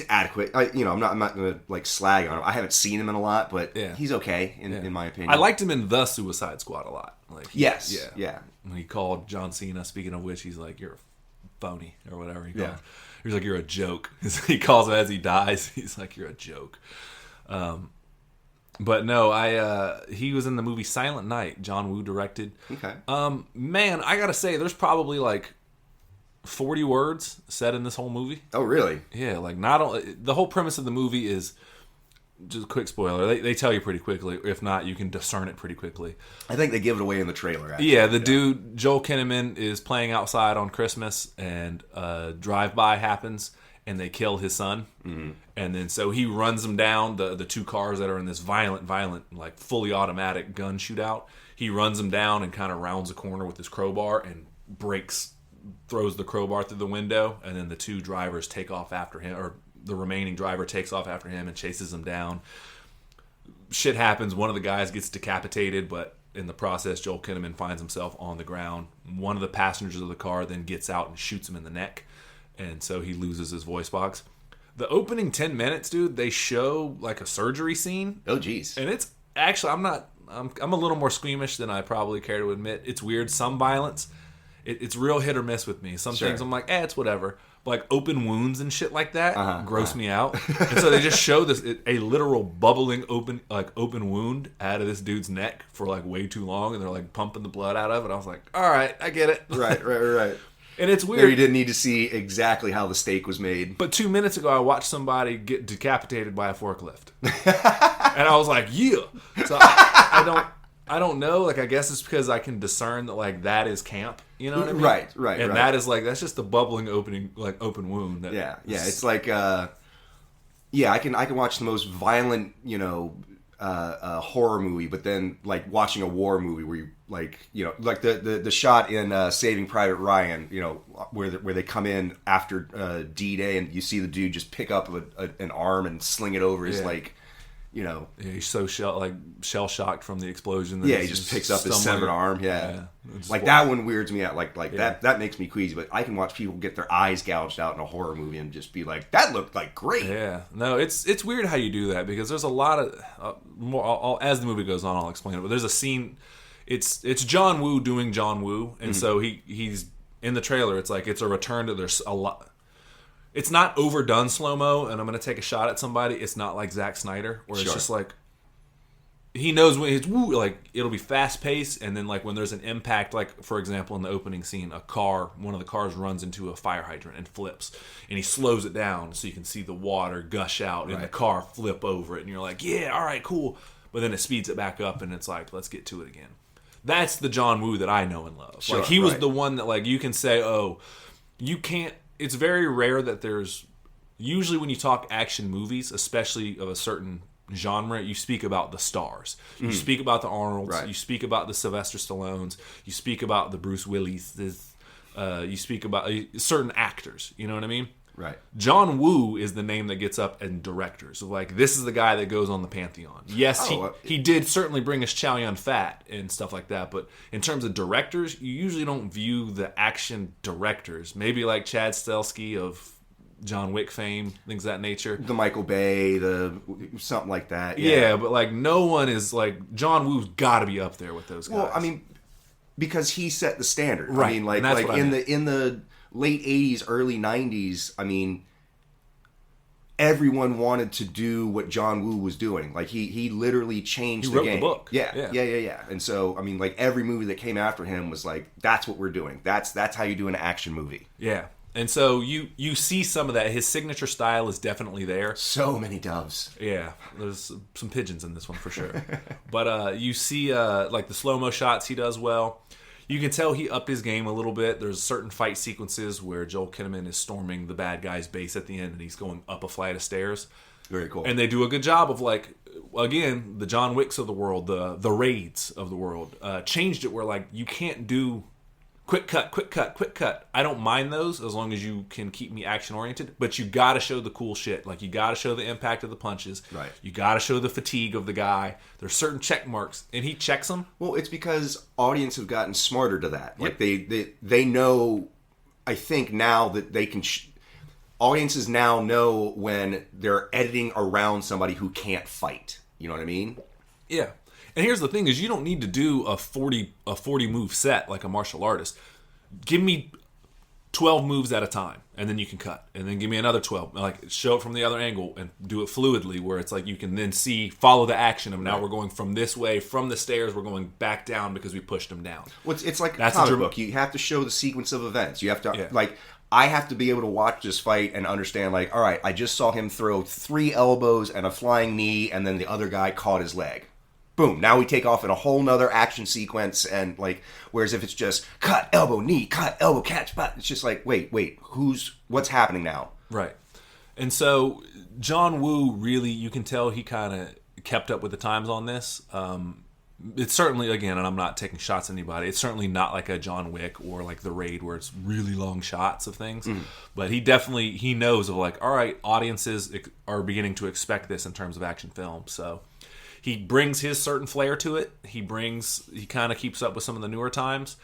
adequate. I'm not gonna like slag on him. I haven't seen him in a lot, but he's okay in my opinion. I liked him in The Suicide Squad a lot. Like, yes, When he called John Cena, speaking of which, he's like, "You're a phony," or whatever he called him. He's like, "You're a joke." He calls him as he dies. He's like, "You're a joke." But no, he was in the movie Silent Night. John Woo directed. Okay. Man, I gotta say, there's probably like 40 words said in this whole movie. Oh, really? Yeah, like the whole premise of the movie is just a quick spoiler. They tell you pretty quickly. If not, you can discern it pretty quickly. I think they give it away in the trailer. Actually. Yeah, dude, Joel Kinnaman is playing outside on Christmas, and a drive-by happens, and they kill his son. Mm-hmm. And then so he runs them down, the two cars that are in this violent, like fully automatic gun shootout. He runs them down and kind of rounds a corner with his crowbar and throws the crowbar through the window, and then the two drivers take off after him, or the remaining driver takes off after him and chases him down. Shit happens. One of the guys gets decapitated, but in the process, Joel Kinnaman finds himself on the ground. One of the passengers of the car then gets out and shoots him in the neck, and so he loses his voice box. The opening 10 minutes, dude, they show like a surgery scene. Oh, geez. And it's actually, I'm a little more squeamish than I probably care to admit. It's weird. Some violence, it's real hit or miss with me. Some things I'm like, it's whatever. But like open wounds and shit like that gross me out. And so they just show a literal bubbling open wound out of this dude's neck for like way too long, and they're like pumping the blood out of it. I was like, all right, I get it. Right. And it's weird. There you didn't need to see exactly how the steak was made. But 2 minutes ago, I watched somebody get decapitated by a forklift, and I was like, "Yeah." So I don't know. Like, I guess it's because I can discern that like that is camp. You know what I mean? Right. And that is like that's just a bubbling open wound. It's like I can watch the most violent horror movie, but then like watching a war movie where you like the shot in Saving Private Ryan, where they come in after D-Day and you see the dude just pick up an arm and sling it over his he's so shell shocked from the explosion. He just picks up his severed arm. Like that one weirds me out. Like that makes me queasy. But I can watch people get their eyes gouged out in a horror movie and just be like, that looked like great. Yeah, no, it's weird how you do that because there's a lot of more. As the movie goes on, I'll explain it. But there's a scene. It's John Woo doing John Woo, and so he's in the trailer. It's like it's a return to there's a lot. It's not overdone slow-mo, and I'm going to take a shot at somebody. It's not like Zack Snyder, where it's just like, he knows when it's woo, like, it'll be fast-paced, and then, like, when there's an impact, like, for example, in the opening scene, one of the cars runs into a fire hydrant and flips, and he slows it down so you can see the water gush out, and the car flip over it, and you're like, yeah, all right, cool. But then it speeds it back up, and it's like, let's get to it again. That's the John Woo that I know and love. Like, he was the one that, like, you can say, oh, you can't. It's very rare that there's... Usually when you talk action movies, especially of a certain genre, you speak about the stars. You speak about the Arnolds. You speak about the Sylvester Stallones. You speak about the Bruce Willis. You speak about certain actors. You know what I mean? Right. John Woo is the name that gets up in directors. So like, this is the guy that goes on the Pantheon. Yes, he did certainly bring us Chow Yun-Fat and stuff like that, but in terms of directors, you usually don't view the action directors. Maybe like Chad Stahelski of John Wick fame, things of that nature. The Michael Bay, something like that. Yeah, but like no one is like, John Woo's got to be up there with those guys. Well, I mean, because he set the standard. Right. I mean, like in the late 80s, early 90s, I mean, everyone wanted to do what John Woo was doing. Like, he literally changed the game. He wrote the book. Yeah. And so, I mean, like, every movie that came after him was like, that's what we're doing. That's how you do an action movie. Yeah. And so you see some of that. His signature style is definitely there. So many doves. Yeah, there's some pigeons in this one for sure. But you see like the slow-mo shots he does well. You can tell he upped his game a little bit. There's certain fight sequences where Joel Kinnaman is storming the bad guy's base at the end, and he's going up a flight of stairs. Very cool. And they do a good job of, like, again, the John Wicks of the world, the Raids of the world, changed it where, like, you can't do quick cut. I don't mind those as long as you can keep me action oriented, but you got to show the cool shit. Like, you got to show the impact of the punches. Right. You got to show the fatigue of the guy. There's certain check marks, and he checks them. Well, it's because audience have gotten smarter to that. Like, they know, I think now that they can... audiences now know when they're editing around somebody who can't fight. You know what I mean? Yeah. And here's the thing is, you don't need to do a 40 move set like a martial artist. Give me 12 moves at a time, and then you can cut. And then give me another 12. Like, show it from the other angle and do it fluidly, where it's like you can then follow the action of now we're going from this way, from the stairs, we're going back down because we pushed him down. Well, it's like a comic book. You have to show the sequence of events. You have to, like... I have to be able to watch this fight and understand, like, all right, I just saw him throw 3 elbows and a flying knee, and then the other guy caught his leg. Boom. Now we take off in a whole nother action sequence, and, like, whereas if it's just cut, elbow, knee, cut, elbow, catch, but it's just like, wait, what's happening now? Right. And so John Woo really, you can tell he kind of kept up with the times on this. It's certainly, again, and I'm not taking shots at anybody, it's certainly not like a John Wick or like The Raid where it's really long shots of things. But he knows of like, all right, audiences are beginning to expect this in terms of action film. So he brings his certain flair to it. He kind of keeps up with some of the newer times.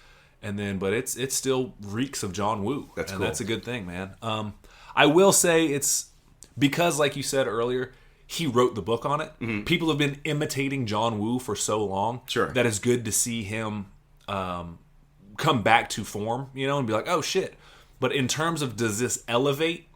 And then, but it still reeks of John Woo. That's cool. That's a good thing, man. I will say it's because, like you said earlier, he wrote the book on it. Mm-hmm. People have been imitating John Woo for so long that it's good to see him come back to form, and be like, oh, shit. But in terms of does this elevate,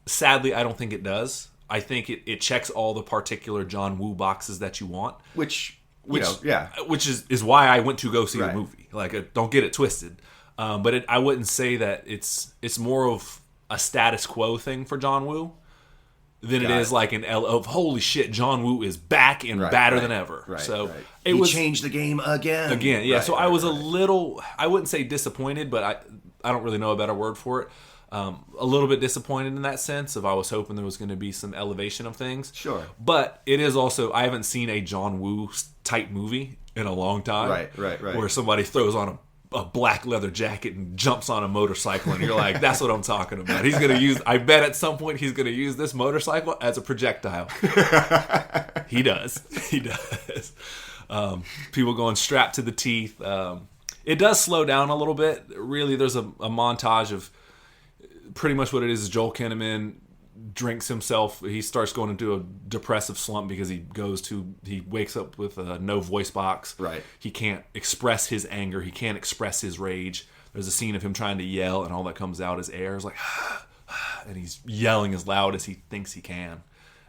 sadly, I don't think it does. I think it checks all the particular John Woo boxes that you want. Which is why I went to go see the movie. Like, don't get it twisted. But I wouldn't say that it's more of a status quo thing for John Woo than it is like an L of holy shit, John Woo is back and badder than ever. Right, so right. He changed the game again. Yeah. So I was a little, I wouldn't say disappointed, but I don't really know a better word for it. A little bit disappointed in that sense of I was hoping there was going to be some elevation of things. Sure. But it is also, I haven't seen a John Woo type movie in a long time. Right. Where somebody throws on a black leather jacket and jumps on a motorcycle and you're like, that's what I'm talking about. He's going to use, I bet at some point he's going to use this motorcycle as a projectile. He does. People going strapped to the teeth. It does slow down a little bit. Really, there's a montage of pretty much what it is Joel Kinnaman drinks himself. He starts going into a depressive slump because he wakes up with no voice box. Right. He can't express his anger. He can't express his rage. There's a scene of him trying to yell, and all that comes out is air. It's like, and he's yelling as loud as he thinks he can.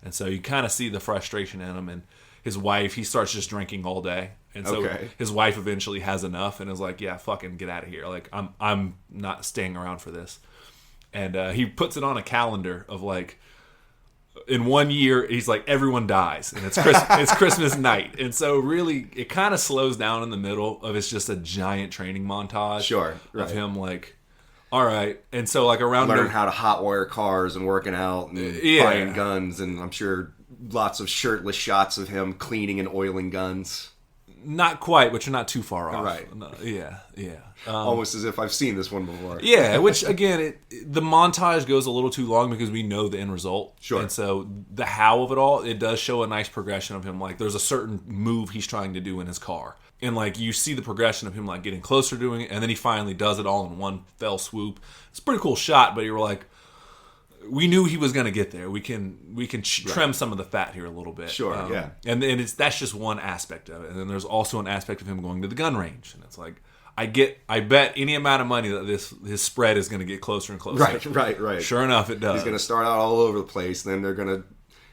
And so you kind of see the frustration in him. And his wife, he starts just drinking all day. And so his wife eventually has enough and is like, yeah, fucking get out of here. Like, I'm not staying around for this. And he puts it on a calendar of like, in 1 year, he's like, everyone dies, and it's Christmas night. And so really, it kind of slows down in the middle of it's just a giant training montage of him like, all right. And so like around learning how to hotwire cars and working out and buying guns, and I'm sure lots of shirtless shots of him cleaning and oiling guns. Not quite, but you're not too far off. Right. No, yeah. Almost as if I've seen this one before. Yeah, which, again, the montage goes a little too long because we know the end result. Sure. And so the how of it all, it does show a nice progression of him. Like, there's a certain move he's trying to do in his car. And, like, you see the progression of him, like, getting closer to doing it, and then he finally does it all in one fell swoop. It's a pretty cool shot, but you're like, we knew he was going to get there. We can trim some of the fat here a little bit. Sure, yeah. And then that's just one aspect of it. And then there's also an aspect of him going to the gun range. And it's like, I bet any amount of money that his spread is going to get closer and closer. Right. Sure enough, it does. He's going to start out all over the place, then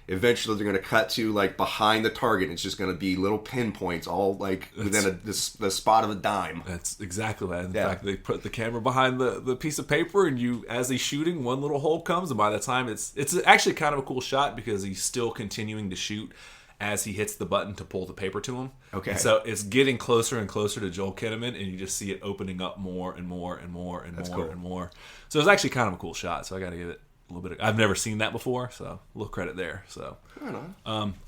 eventually they're going to cut to, like, behind the target, and it's just going to be little pinpoints all, like, within the spot of a dime. That's exactly that. In fact, they put the camera behind the piece of paper, and as he's shooting, one little hole comes, and by the time it's actually kind of a cool shot because he's still continuing to shoot as he hits the button to pull the paper to him. Okay. And so it's getting closer and closer to Joel Kinnaman, and you just see it opening up more and more and more and more and more. So it's actually kind of a cool shot, so I got to give it a little bit I've never seen that before, so a little credit there. So,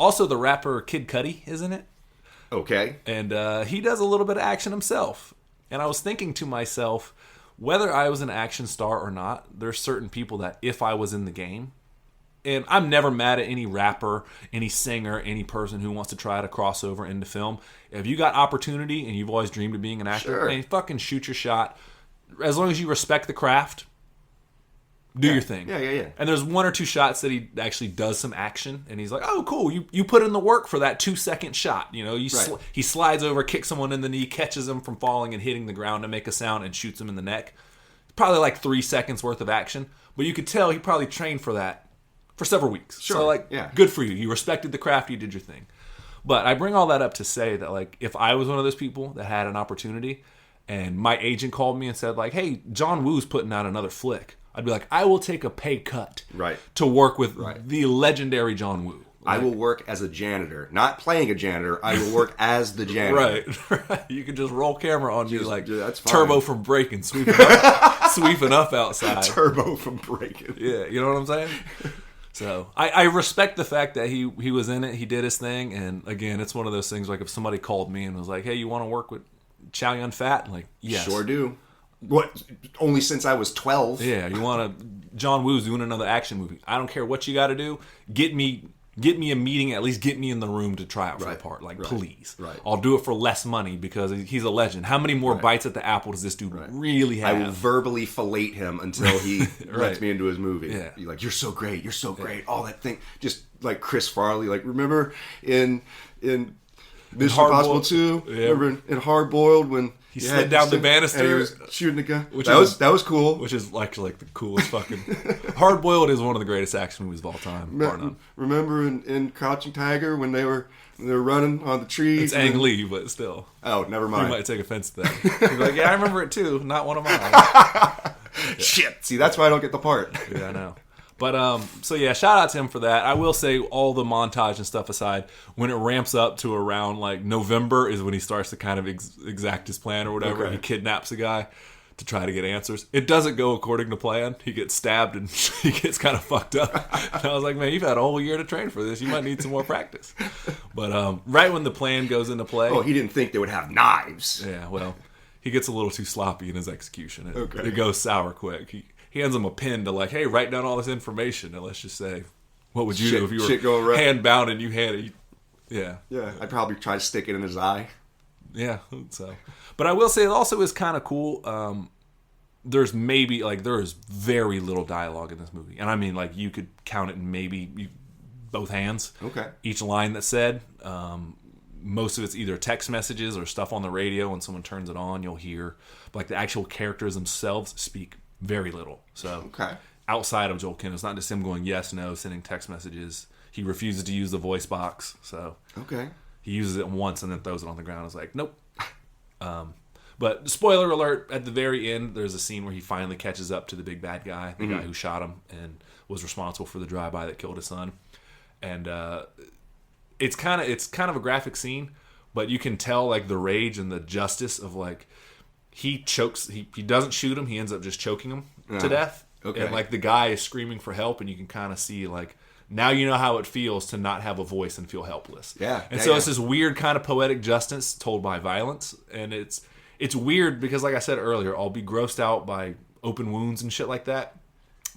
also the rapper Kid Cudi is in it. Okay. And he does a little bit of action himself. And I was thinking to myself, whether I was an action star or not, there's certain people that if I was in the game, and I'm never mad at any rapper, any singer, any person who wants to try to cross over into film. If you got opportunity and you've always dreamed of being an actor, man, fucking shoot your shot. As long as you respect the craft, do your thing. Yeah. And there's one or two shots that he actually does some action, and he's like, "Oh, cool! You put in the work for that 2-second shot. You know, he slides over, kicks someone in the knee, catches him from falling and hitting the ground to make a sound, and shoots him in the neck. Probably like 3 seconds worth of action, but you could tell he probably trained for that for several weeks. Sure. So, good for you. You respected the craft. You did your thing. But I bring all that up to say that, like, if I was one of those people that had an opportunity, and my agent called me and said, like, "Hey, John Woo's putting out another flick," I'd be like, I will take a pay cut to work with the legendary John Woo. Like, I will work as a janitor. Not playing a janitor. I will work as the janitor. Right. You can just roll camera on me like that's fine. Turbo from Breaking, sweeping up outside. Turbo from Breaking. Yeah, you know what I'm saying? So I respect the fact that he was in it. He did his thing. And again, it's one of those things like if somebody called me and was like, "Hey, you want to work with Chow Yun-Fat?" Like, yes. Sure do. What? Only since I was 12. Yeah, you want to... John Woo's doing another action movie. I don't care what you got to do. Get me a meeting. At least get me in the room to try out for the part. Like, please. Right. I'll do it for less money because he's a legend. How many more bites at the apple does this dude really have? I will verbally fillet him until he lets me into his movie. Yeah. You're like, "You're so great. You're so great." All that thing. Just like Chris Farley. Like, remember in Mission Impossible 2? Yeah. Remember in Hard Boiled when... He slid down the banister. He was shooting the gun. That was cool. Which is like the coolest fucking... Hard Boiled is one of the greatest action movies of all time. Remember in Crouching Tiger when they were running on the trees? It's Ang Lee, but still. Oh, never mind. You might take offense to that. You'd be like, "Yeah, I remember it too. Not one of mine." Shit. See, that's why I don't get the part. Yeah, I know. But, so yeah, shout out to him for that. I will say, all the montage and stuff aside, when it ramps up to around, like, November is when he starts to kind of exact his plan or whatever. Okay. He kidnaps a guy to try to get answers. It doesn't go according to plan. He gets stabbed and he gets kind of fucked up. And I was like, man, you've had a whole year to train for this. You might need some more practice. But right when the plan goes into play... Oh, he didn't think they would have knives. Yeah, well, he gets a little too sloppy in his execution. It goes sour quick. He hands him a pen to like, "Hey, write down all this information." And let's just say, what would you do if you were hand-bound and you had it? Yeah. Yeah, I'd probably try to stick it in his eye. Yeah, so. But I will say it also is kind of cool. There's very little dialogue in this movie. And I mean, like, you could count it in both hands. Okay. Each line that's said. Most of it's either text messages or stuff on the radio. When someone turns it on, you'll hear. But, like, the actual characters themselves speak very little. So outside of Joel Kinnaman, it's not just him going yes, no, sending text messages. He refuses to use the voice box. So he uses it once and then throws it on the ground. It's like, nope. But spoiler alert, at the very end, there's a scene where he finally catches up to the big bad guy, the guy who shot him and was responsible for the drive-by that killed his son. And it's kind of a graphic scene, but you can tell like the rage and the justice of like, he chokes. He doesn't shoot him. He ends up just choking him to death. Okay. And like the guy is screaming for help, and you can kind of see like now you know how it feels to not have a voice and feel helpless. Yeah. And so it's this weird kind of poetic justice told by violence. And it's weird because, like I said earlier, I'll be grossed out by open wounds and shit like that.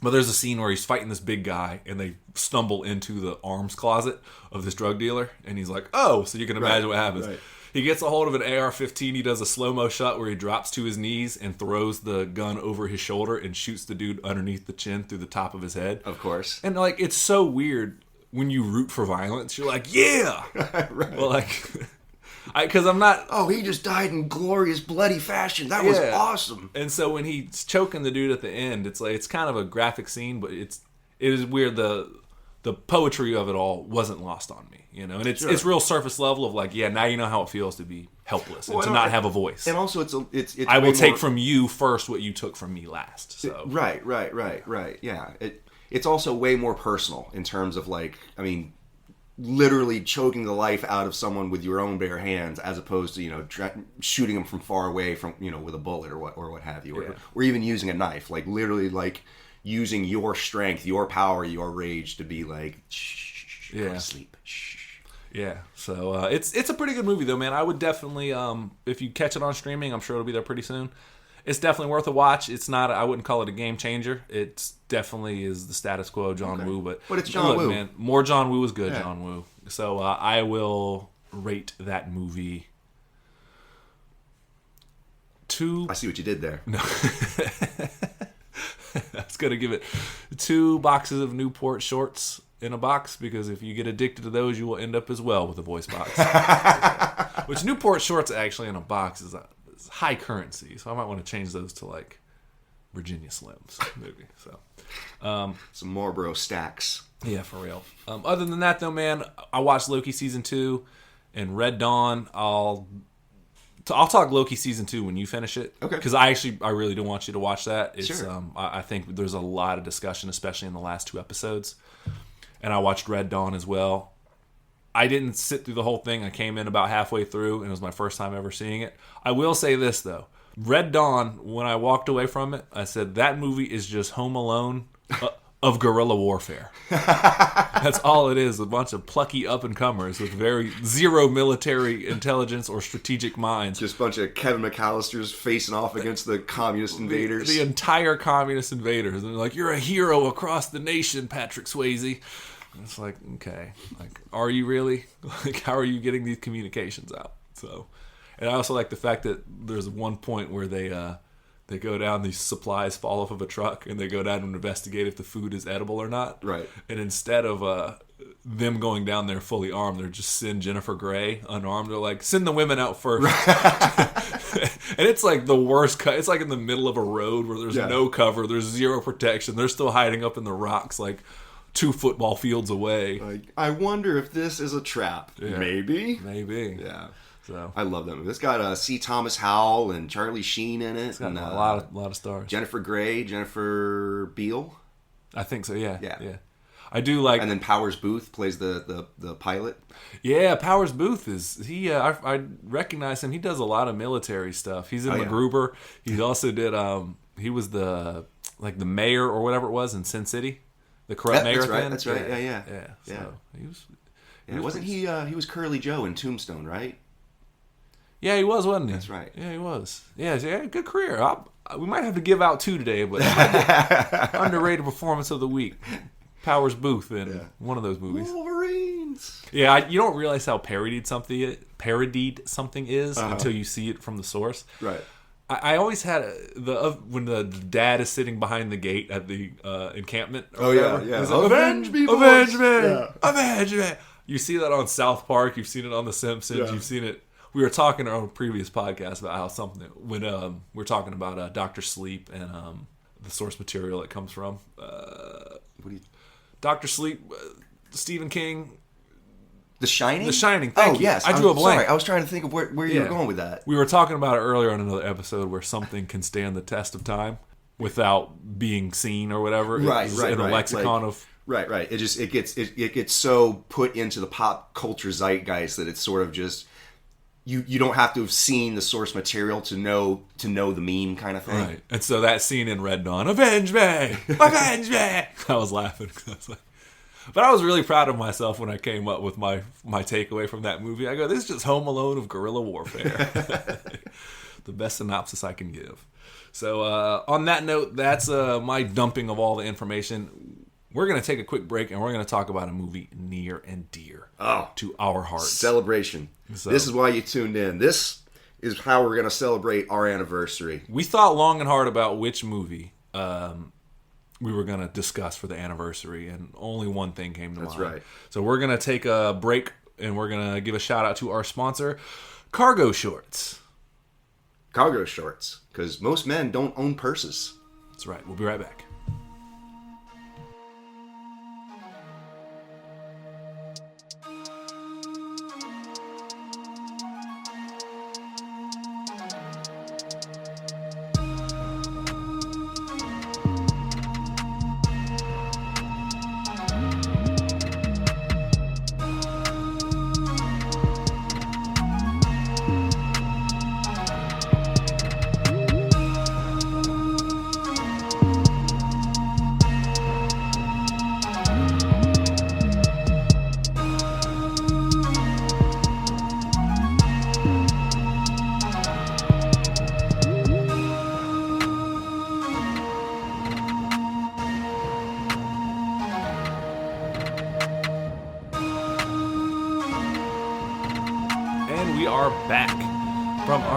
But there's a scene where he's fighting this big guy, and they stumble into the arms closet of this drug dealer. And he's like, oh, so you can imagine what happens. Right. He gets a hold of an AR-15. He does a slow-mo shot where he drops to his knees and throws the gun over his shoulder and shoots the dude underneath the chin through the top of his head. Of course. And, like, it's so weird when you root for violence. You're like, yeah! Right. Well, like, because I'm not... Oh, he just died in glorious, bloody fashion. That was awesome. And so when he's choking the dude at the end, it's like, it's kind of a graphic scene, but it is weird. The poetry of it all wasn't lost on me, you know, and it's real surface level of like, yeah, now you know how it feels to be helpless and to not have a voice. And also, it's I will take from you first what you took from me last. So right, yeah. It's also way more personal in terms of like, I mean, literally choking the life out of someone with your own bare hands, as opposed to, you know, shooting them from far away from, you know, with a bullet or what have you, or even using a knife, like literally like. Using your strength, your power, your rage to be like, shh, go to sleep. Shh. Yeah, so it's a pretty good movie though, man. I would definitely, if you catch it on streaming, I'm sure it'll be there pretty soon. It's definitely worth a watch. It's not, I wouldn't call it a game changer. It definitely is the status quo John Woo, but it's John Woo. Man, more John Woo is good. Yeah. John Woo. So I will rate that movie. I see what you did there. No. I was going to give it 2 boxes of Newport shorts in a box, because if you get addicted to those, you will end up as well with a voice box. Which Newport shorts actually in a box is high currency, so I might want to change those to like Virginia Slims maybe. So some Marlboro stacks. Yeah, for real. Other than that though, man, I watched Loki season 2 and Red Dawn. I'll talk Loki season 2 when you finish it. Okay. Because I really do want you to watch that. It's, sure. I think there's a lot of discussion, especially in the last 2 episodes. And I watched Red Dawn as well. I didn't sit through the whole thing. I came in about halfway through, and it was my first time ever seeing it. I will say this, though. Red Dawn, when I walked away from it, I said, that movie is just Home Alone of guerrilla warfare. That's all it is. A bunch of plucky up-and-comers with zero military intelligence or strategic minds. Just a bunch of Kevin McAllisters facing off against the communist invaders. The entire communist invaders. And they're like, you're a hero across the nation, Patrick Swayze. And it's like, okay. Like, are you really? Like, how are you getting these communications out? So, and I also like the fact that there's one point where they go down, these supplies fall off of a truck, and they go down and investigate if the food is edible or not. Right. And instead of them going down there fully armed, they're just send Jennifer Grey unarmed. They're like, send the women out first. And it's like the worst cut. It's like in the middle of a road where there's no cover, there's zero protection. They're still hiding up in the rocks like 2 football fields away. Like, I wonder if this is a trap. Yeah. Maybe. Yeah. So I love that movie. It's got C. Thomas Howell and Charlie Sheen in it. It's got and, a lot of stars. Jennifer Grey, Jennifer Beal. I think so. Yeah. I do like. And then Powers Booth plays the pilot. Yeah, Powers Booth is he? I recognize him. He does a lot of military stuff. He's in MacGruber. He also did. He was the mayor or whatever it was in Sin City, the corrupt mayor. That's right. Yeah. So he was. Wasn't he? He was Curly Joe in Tombstone, right? Yeah, he was, wasn't he? That's right. Yeah, he was. Yeah, good career. We might have to give out 2 today, but underrated performance of the week. Powers Booth in one of those movies. Wolverines. Yeah, you don't realize how parodied something is until you see it from the source. Right. I always had when the dad is sitting behind the gate at the encampment. Yeah. Like, avenge me, avenge me, avenge me. You see that on South Park. You've seen it on The Simpsons. Yeah. You've seen it. We were talking in our previous podcast about how when we're talking about Dr. Sleep and the source material it comes from. Dr. Sleep, Stephen King. The Shining? The Shining, thank you. Yes. I drew a blank. Sorry, I was trying to think of where you were going with that. We were talking about it earlier on another episode where something can stand the test of time without being seen or whatever. Right. In a lexicon of... Right. It gets so put into the pop culture zeitgeist that it's sort of just... You don't have to have seen the source material to know the meme kind of thing. Right. And so that scene in Red Dawn, avenge me! Avenge me! I was laughing because I was like... But I was really proud of myself when I came up with my takeaway from that movie. I go, this is just Home Alone of guerrilla warfare. The best synopsis I can give. So on that note, that's my dumping of all the information. We're going to take a quick break, and we're going to talk about a movie near and dear to our hearts. Celebration. So, this is why you tuned in. This is how we're going to celebrate our anniversary. We thought long and hard about which movie we were going to discuss for the anniversary, and only one thing came to mind. That's right. So we're going to take a break, and we're going to give a shout out to our sponsor, Cargo Shorts. Cargo shorts, because most men don't own purses. That's right. We'll be right back.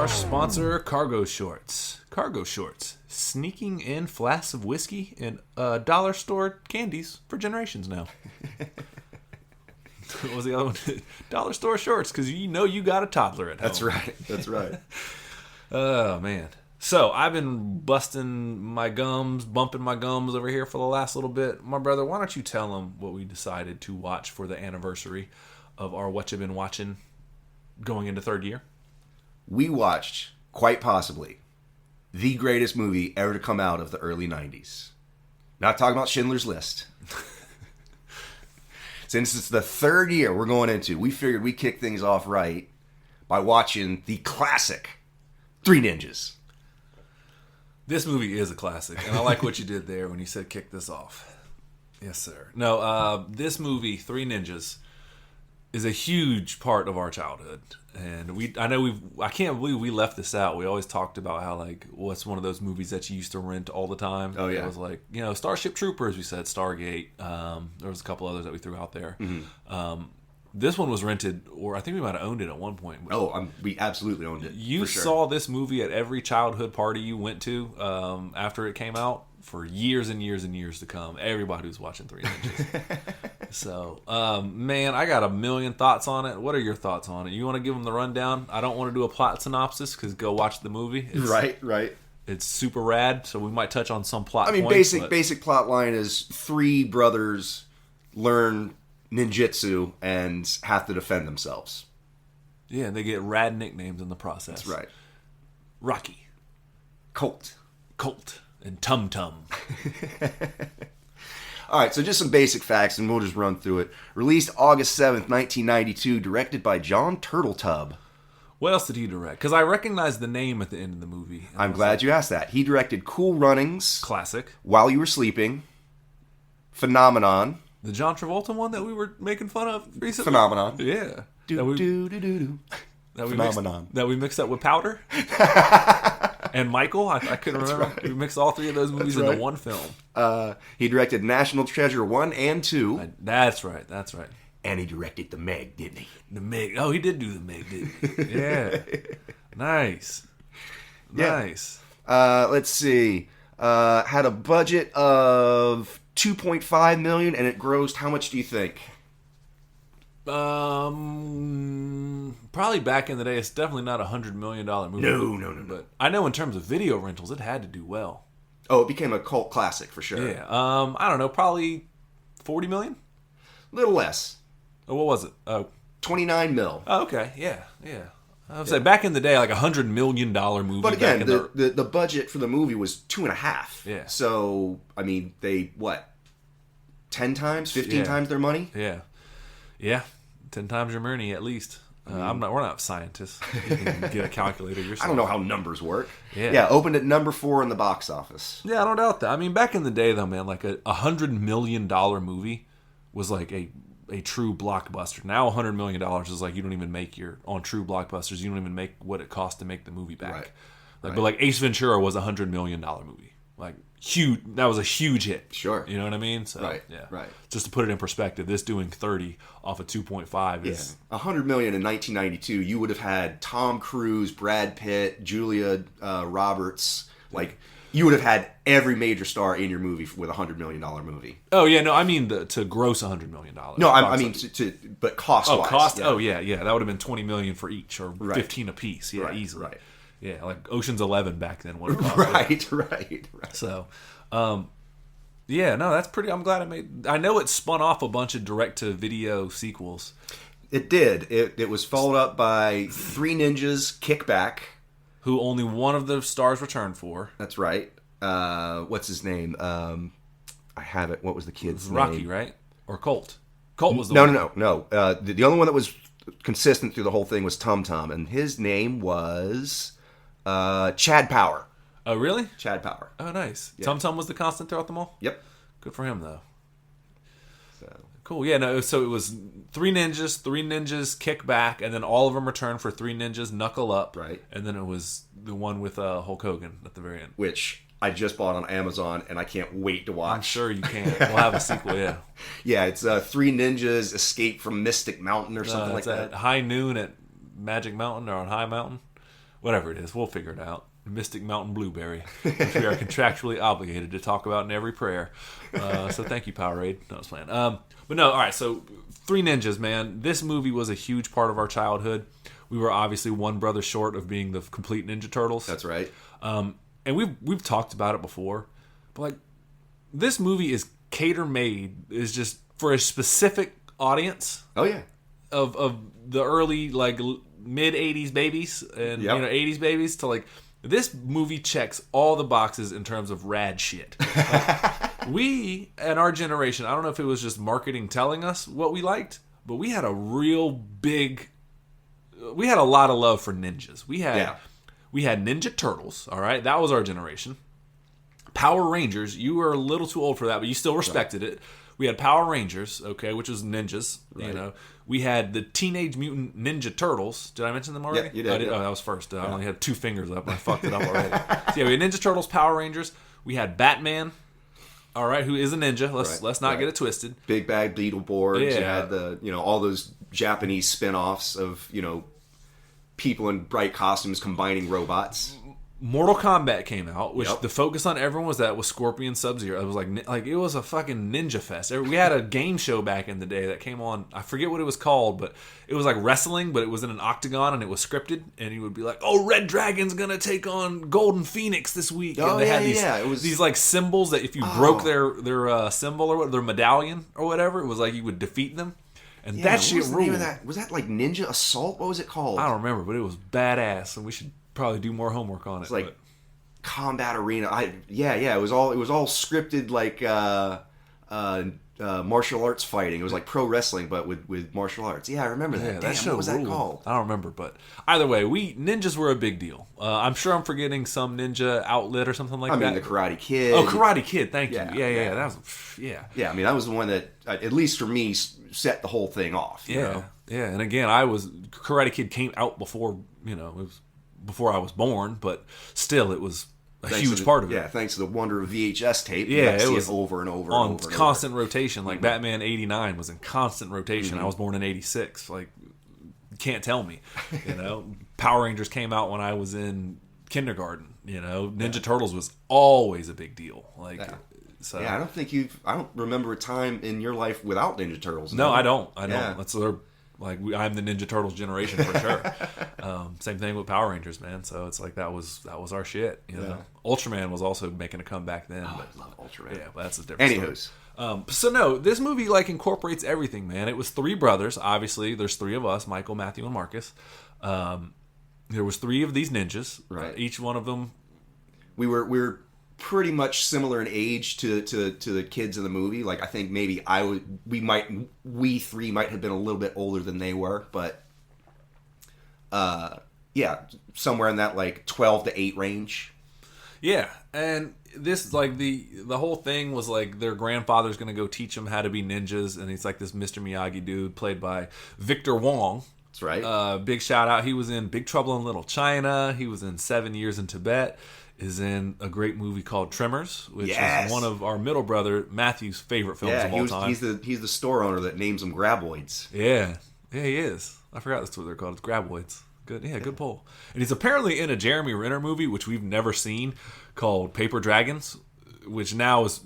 Sponsor Cargo Shorts. Cargo Shorts. Sneaking in flasks of whiskey and dollar store candies for generations now. What was the other one? Dollar store shorts, because you know you got a toddler at home. That's right. That's right. Oh, man. So, I've been bumping my gums over here for the last little bit. My brother, why don't you tell them what we decided to watch for the anniversary of our What You Been Watching going into third year? We watched, quite possibly, the greatest movie ever to come out of the early 90s. Not talking about Schindler's List. Since it's the third year we're going into, we figured we'd kick things off right by watching the classic Three Ninjas. This movie is a classic, and I like what you did there when you said kick this off. Yes, sir. No, this movie, Three Ninjas, is a huge part of our childhood. And I can't believe we left this out. We always talked about how, like, what's one of those movies that you used to rent all the time? Oh, yeah. It was like, Starship Troopers, we said, Stargate. There was a couple others that we threw out there. Mm-hmm. This one was rented, or I think we might have owned it at one point. We absolutely owned it. You saw this movie at every childhood party you went to after it came out for years and years and years to come. Everybody was watching Three Ninjas. So, man, I got a million thoughts on it. What are your thoughts on it? You want to give them the rundown? I don't want to do a plot synopsis because go watch the movie. Right. It's super rad, so we might touch on some plot points. Basic plot line is three brothers learn ninjutsu and have to defend themselves. Yeah, and they get rad nicknames in the process. That's right. Rocky. Colt. And Tum Tum. All right, so just some basic facts, and we'll just run through it. Released August 7th, 1992, directed by John Turteltaub. What else did he direct? Because I recognize the name at the end of the movie. I'm glad you asked that. He directed Cool Runnings. Classic. While You Were Sleeping. Phenomenon. The John Travolta one that we were making fun of recently? Phenomenon. Yeah. Phenomenon. That we mixed up with Powder. And Michael, I couldn't remember. Right. We mixed all three of those movies into one film. He directed National Treasure 1 and 2. That's right. And he directed The Meg, didn't he? The Meg. Oh, he did do The Meg, didn't he? Yeah. Nice. Let's see. Had a budget of $2.5 million, and it grossed, how much do you think? Probably back in the day. It's definitely not $100 million movie. No. But I know in terms of video rentals, it had to do well. Oh, it became a cult classic for sure. Yeah. I don't know. Probably $40 million. A little less. Oh, what was it? Oh, 29 mil. Oh, okay. Yeah. I would say back in the day, like $100 million movie. But again, the budget for the movie was 2.5. Yeah. So they 10 times, 15 times their money. Yeah. 10 times your money at least. We're not scientists. You can get a calculator yourself. I don't know how numbers work. Yeah. Opened at number 4 in the box office. Yeah, I don't doubt that. I mean, back in the day though, man, like a $100 million movie was like a true blockbuster. Now $100 million is like you don't even make on true blockbusters. You don't even make what it costs to make the movie back. Right. But like Ace Ventura was $100 million movie. Like huge. That was a huge hit. Sure. You know what I mean? So, right. Yeah. Right. Just to put it in perspective, this doing 30 off of 2.5 is $100 million in 1992. You would have had Tom Cruise, Brad Pitt, Julia Roberts. Like you would have had every major star in your movie with $100 million movie. Oh yeah, no, I mean to gross $100 million. No, I mean but cost. Oh, wise. cost. Yeah. Oh yeah, that would have been $20 million for each, or 15 apiece. Yeah, Right, easily. right. Yeah, like Ocean's 11 back then would have cost. Right. So, yeah, no, that's pretty. I'm glad it made. I know it spun off a bunch of direct-to-video sequels. It did. It was followed up by Three Ninjas Kickback, who only one of the stars returned for. That's right. What's his name? I have it. What was the kid's name? Rocky, right? Or Colt? Colt was the one. No. The only one that was consistent through the whole thing was Tum Tum, and his name was Chad Power. Oh, really? Chad Power. Oh, nice. Yeah. Tum Tum was the constant throughout them all? Yep. Good for him, though. So. Cool. Yeah, no, so it was Three Ninjas Kick Back, and then all of them returned for Three Ninjas Knuckle Up. Right. And then it was the one with Hulk Hogan at the very end. Which I just bought on Amazon, and I can't wait to watch. I'm sure you can. We'll have a sequel, yeah. Yeah, it's Three Ninjas Escape from Mystic Mountain or something like that. At high noon at Magic Mountain or on High Mountain. Whatever it is, we'll figure it out. Mystic Mountain Blueberry, which we are contractually obligated to talk about in every prayer. So thank you, Powerade. No, I was playing. But no, all right, so Three Ninjas, man. This movie was a huge part of our childhood. We were obviously one brother short of being the complete Ninja Turtles. That's right. And we've talked about it before, but like this movie is cater-made, is just for a specific audience. Oh, yeah. Of the early, like, mid-'80s babies and 80s babies to, like, this movie checks all the boxes in terms of rad shit. Like, we, and our generation, I don't know if it was just marketing telling us what we liked, but we had a real big... We had a lot of love for ninjas. We had Ninja Turtles, all right? That was our generation. Power Rangers, you were a little too old for that, but you still respected it. We had Power Rangers, okay, which was ninjas, you know. We had the Teenage Mutant Ninja Turtles. Did I mention them already? Yeah, you did. Oh, that was first. I only had 2 fingers up. I fucked it up already. So, yeah, we had Ninja Turtles, Power Rangers. We had Batman, all right, who is a ninja. Let's not get it twisted. Big Bad Beetleborgs. Yeah. You had all those Japanese spin-offs of, people in bright costumes combining robots. Mortal Kombat came out, which the focus on everyone was Scorpion, Sub-Zero. It was like it was a fucking ninja fest. We had a game show back in the day that came on. I forget what it was called, but it was like wrestling, but it was in an octagon and it was scripted. And he would be like, "Oh, Red Dragon's gonna take on Golden Phoenix this week." Oh, and they had these, It was these like symbols that if you broke their symbol or their medallion or whatever, it was like you would defeat them. And that shit ruled. What was the name of that? Was that like Ninja Assault? What was it called? I don't remember, but it was badass, and we should probably do more homework on it. It's like Combat Arena. It was all scripted like martial arts fighting. It was like pro wrestling, but with martial arts. Yeah, I remember that. Yeah, Damn, that show what was that ruled. called? I don't remember, but either way, ninjas were a big deal. I'm sure I'm forgetting some ninja outlet or something like that. I mean, the Karate Kid. Oh, Karate Kid. Thank you. Yeah. That was Yeah, I mean, that was the one that, at least for me, set the whole thing off. You know? Yeah. And again, Karate Kid came out before, it was before I was born, but still, it was a huge part of it. Yeah, thanks to the wonder of VHS tape. Yeah, it was over and over on and over. Constant rotation. Like Batman '89 was in constant rotation. I was born in '86. Like, you can't tell me. Power Rangers came out when I was in kindergarten. Ninja Turtles was always a big deal. Like, so I don't remember a time in your life without Ninja Turtles. No, I don't. Yeah. That's I'm the Ninja Turtles generation for sure. Same thing with Power Rangers, man. So it's like that was our shit. Ultraman was also making a comeback then. Oh, I love Ultraman. Yeah, but that's a different Anywho's. story. So no, this movie incorporates everything, man. It was 3 brothers. Obviously, there's 3 of us: Michael, Matthew, and Marcus. There was 3 of these ninjas. Right. Each one of them. We were pretty much similar in age to the kids in the movie. Like, I think maybe we 3 might have been a little bit older than they were, but somewhere in that 12 to 8 range. Yeah, and this like the whole thing was like their grandfather's gonna go teach them how to be ninjas, and he's like this Mr. Miyagi dude played by Victor Wong. That's right. Big shout out. He was in Big Trouble in Little China. He was in 7 Years in Tibet. Is in a great movie called Tremors, which is one of our middle brother Matthew's favorite films of all time. He's the store owner that names them graboids. Yeah, he is. I forgot that's what they're called. It's graboids. Good, yeah, good pull. And he's apparently in a Jeremy Renner movie, which we've never seen, called Paper Dragons, which now is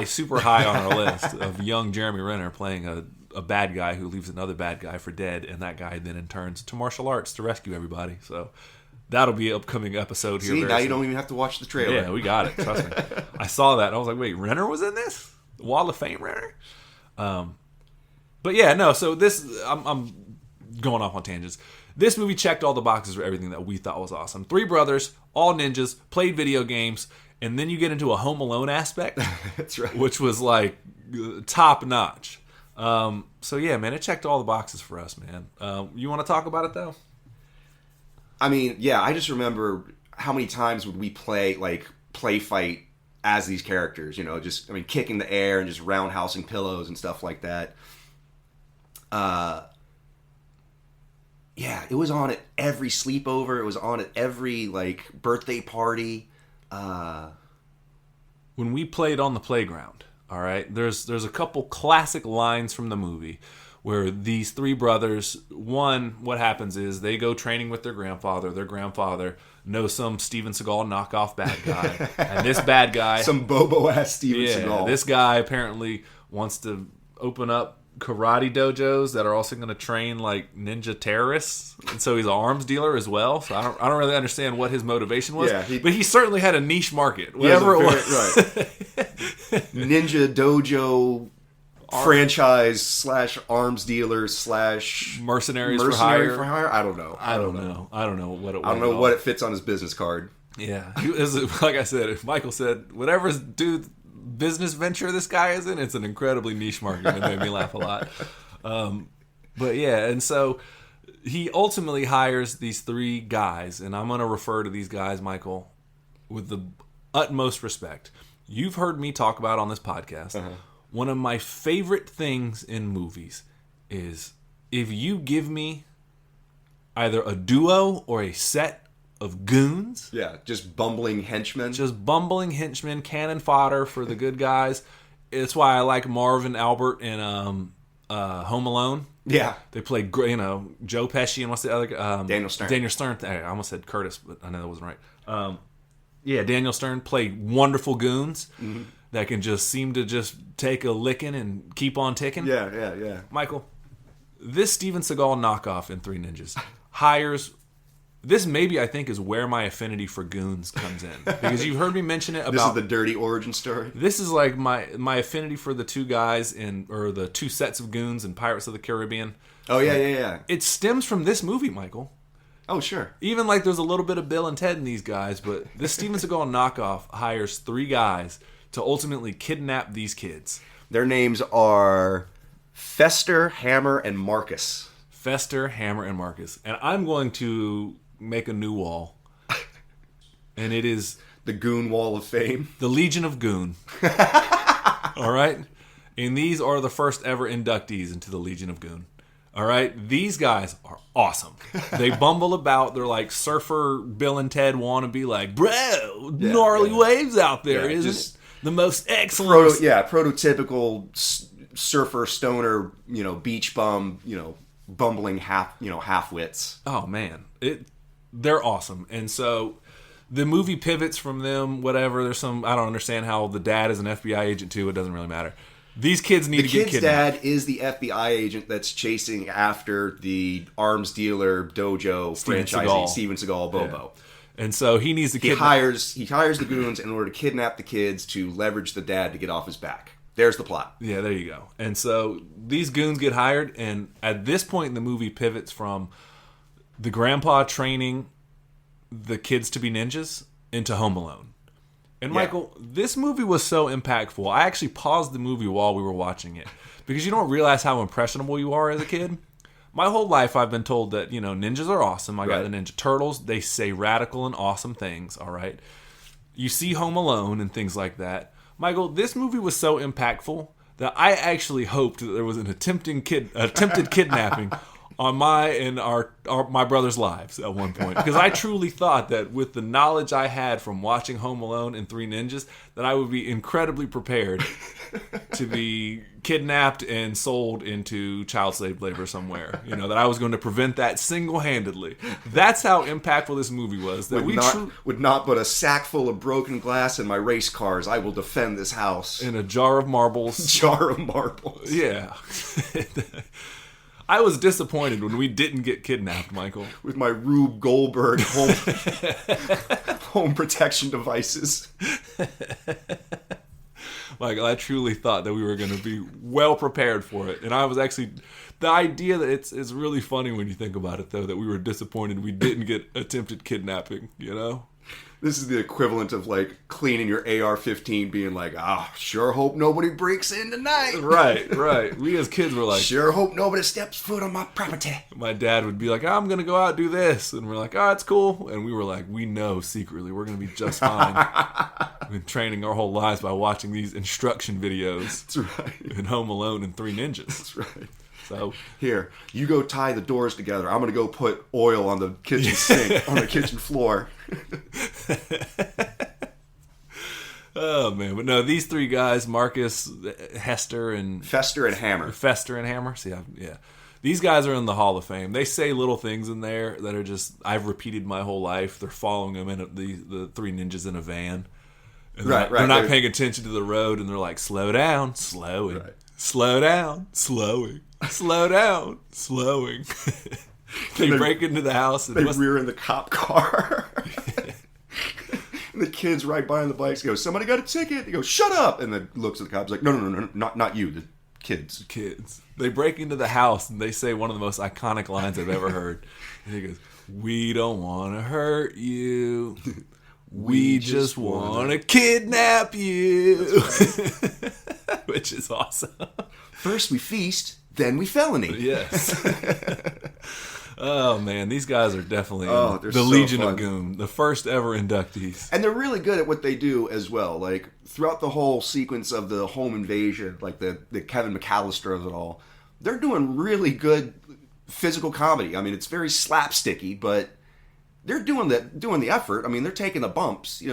super high on our list of young Jeremy Renner playing a bad guy who leaves another bad guy for dead, and that guy then turns to martial arts to rescue everybody. So that'll be an upcoming episode here. See, now you don't even have to watch the trailer. Yeah, we got it. Trust me. I saw that and I was like, wait, Renner was in this? Wall of Fame Renner? But yeah, no. So this, I'm going off on tangents. This movie checked all the boxes for everything that we thought was awesome. 3 brothers, all ninjas, played video games, and then you get into a Home Alone aspect. That's right. Which was like top notch. So yeah, man, it checked all the boxes for us, man. You want to talk about it though? I mean, yeah, I just remember how many times would we play fight as these characters, kicking the air and just roundhousing pillows and stuff like that. Yeah, it was on at every sleepover. It was on at every birthday party. When we played on the playground, all right, there's a couple classic lines from the movie where these 3 brothers, what happens is they go training with their grandfather. Their grandfather knows some Steven Seagal knockoff bad guy. And this bad guy... some Bobo-ass Steven Seagal. This guy apparently wants to open up karate dojos that are also going to train like ninja terrorists, and so he's an arms dealer as well. So I don't really understand what his motivation was, but he certainly had a niche market, whatever it was. Right. Ninja dojo franchise / arms dealer / mercenaries for hire. I don't know. I don't know what it was. I don't know what it fits on his business card. Yeah, like I said, Michael said, whatever dude business venture this guy is in, it's an incredibly niche market. It made me laugh a lot. But yeah, and so he ultimately hires these 3 guys, and I'm going to refer to these guys, Michael, with the utmost respect. You've heard me talk about on this podcast. One of my favorite things in movies is if you give me either a duo or a set of goons. Yeah, just bumbling henchmen. Cannon fodder for the good guys. It's why I like Marv and Albert in Home Alone. Yeah. They played, Joe Pesci and what's the other Daniel Stern. Daniel Stern. I almost said Curtis, but I know that wasn't right. Yeah, Daniel Stern played wonderful goons that can just seem to just take a licking and keep on ticking. Yeah. Michael, this Steven Seagal knockoff in 3 Ninjas hires... This maybe I think is where my affinity for goons comes in, because you've heard me mention it about. This is the dirty origin story. This is like my affinity for the 2 guys or the 2 sets of goons in Pirates of the Caribbean. Oh yeah. It stems from this movie, Michael. Oh sure. Even there's a little bit of Bill and Ted in these guys, but this Steven Seagal knockoff hires 3 guys to ultimately kidnap these kids. Their names are Fester, Hammer, and Marcus. Fester, Hammer, and Marcus, and I'm going to make a new wall, and it is the Goon Wall of Fame, the Legion of Goon. All right, and these are the first ever inductees into the Legion of Goon. All right, these guys are awesome. They bumble about. They're like surfer Bill and Ted wannabe, bro, gnarly waves out there, isn't it? The most excellent, prototypical surfer stoner, beach bum, bumbling half-wits. Oh man, they're awesome. And so the movie pivots from them, whatever. There's I don't understand how the dad is an FBI agent too. It doesn't really matter. These kids need to get kidnapped. The kid's dad is the FBI agent that's chasing after the arms dealer dojo franchisee, Steven Seagal Bobo. Yeah. And so he needs to kidnap. He hires the goons in order to kidnap the kids to leverage the dad to get off his back. There's the plot. Yeah, there you go. And so these goons get hired, and at this point in the movie pivots from the grandpa training the kids to be ninjas into Home Alone. And Michael, this movie was so impactful. I actually paused the movie while we were watching it because you don't realize how impressionable you are as a kid. My whole life I've been told that, ninjas are awesome. I got the Ninja Turtles. They say radical and awesome things, all right? you see Home Alone and things like that. Michael, this movie was so impactful that I actually hoped that there was an attempted kidnapping on my brother's lives at one point, because I truly thought that with the knowledge I had from watching Home Alone and Three Ninjas, that I would be incredibly prepared to be kidnapped and sold into child slave labor somewhere. That I was going to prevent that single-handedly. That's how impactful this movie was. That would not put a sack full of broken glass in my race cars. I will defend this house. In a jar of marbles. Jar of marbles. Yeah. I was disappointed when we didn't get kidnapped, Michael. With my Rube Goldberg home protection devices. Michael, I truly thought that we were going to be well prepared for it. And I was actually... The idea that it's really funny when you think about it, though, that we were disappointed we didn't get attempted kidnapping, This is the equivalent of, cleaning your AR-15, being like, sure hope nobody breaks in tonight. Right. We as kids were like... Sure hope nobody steps foot on my property. My dad would be like, I'm going to go out and do this. And we're like, it's cool. And we were like, we know secretly we're going to be just fine. We've been training our whole lives by watching these instruction videos. That's right. In Home Alone and Three Ninjas. That's right. So here, you go tie the doors together. I'm going to go put oil on the kitchen sink, on the kitchen floor. Oh, man. But no, these three guys, Marcus, Fester and Hammer. See, yeah. These guys are in the Hall of Fame. They say little things in there that are just, I've repeated my whole life. They're following them in the three ninjas in a van. And they're not paying attention to the road, and they're like, slow down, slowing. Right. Slow down, slowing. Slow down, slowing. They break into the house. And they rear in the cop car. And the kids ride by on the bikes. Go, somebody got a ticket. He goes, shut up. And then looks at the cops like, no, not you, the kids. Kids. They break into the house and they say one of the most iconic lines I've ever heard. And he goes, we don't want to hurt you. We just want to kidnap you. Which is awesome. First we feast, then we felony. Yes. Oh, man. These guys are definitely the Legion of Goom. The first ever inductees. And they're really good at what they do as well. Like, throughout the whole sequence of the home invasion, like the Kevin McAllister of it all, they're doing really good physical comedy. I mean, it's very slapsticky, but they're doing the effort. I mean, they're taking the bumps,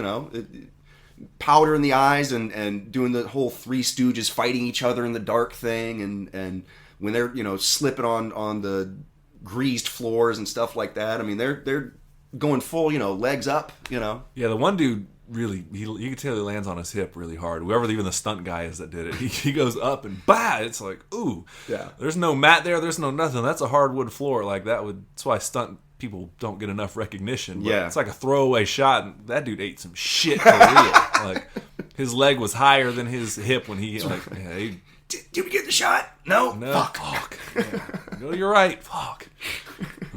powder in the eyes and doing the whole Three Stooges fighting each other in the dark thing, and when they're slipping on the greased floors and stuff like that. I mean, they're going full legs up. Yeah, the one dude really, you can tell he lands on his hip really hard. Whoever even the stunt guy is that did it, he goes up and bah! It's like, ooh, yeah. There's no mat there. There's no nothing. That's a hardwood floor. Like that's why stunt people don't get enough recognition. But yeah, it's like a throwaway shot. And that dude ate some shit for real. Like his leg was higher than his hip when he like. Yeah, did we get the shot? No. Fuck. Yeah. No, you're right. Fuck.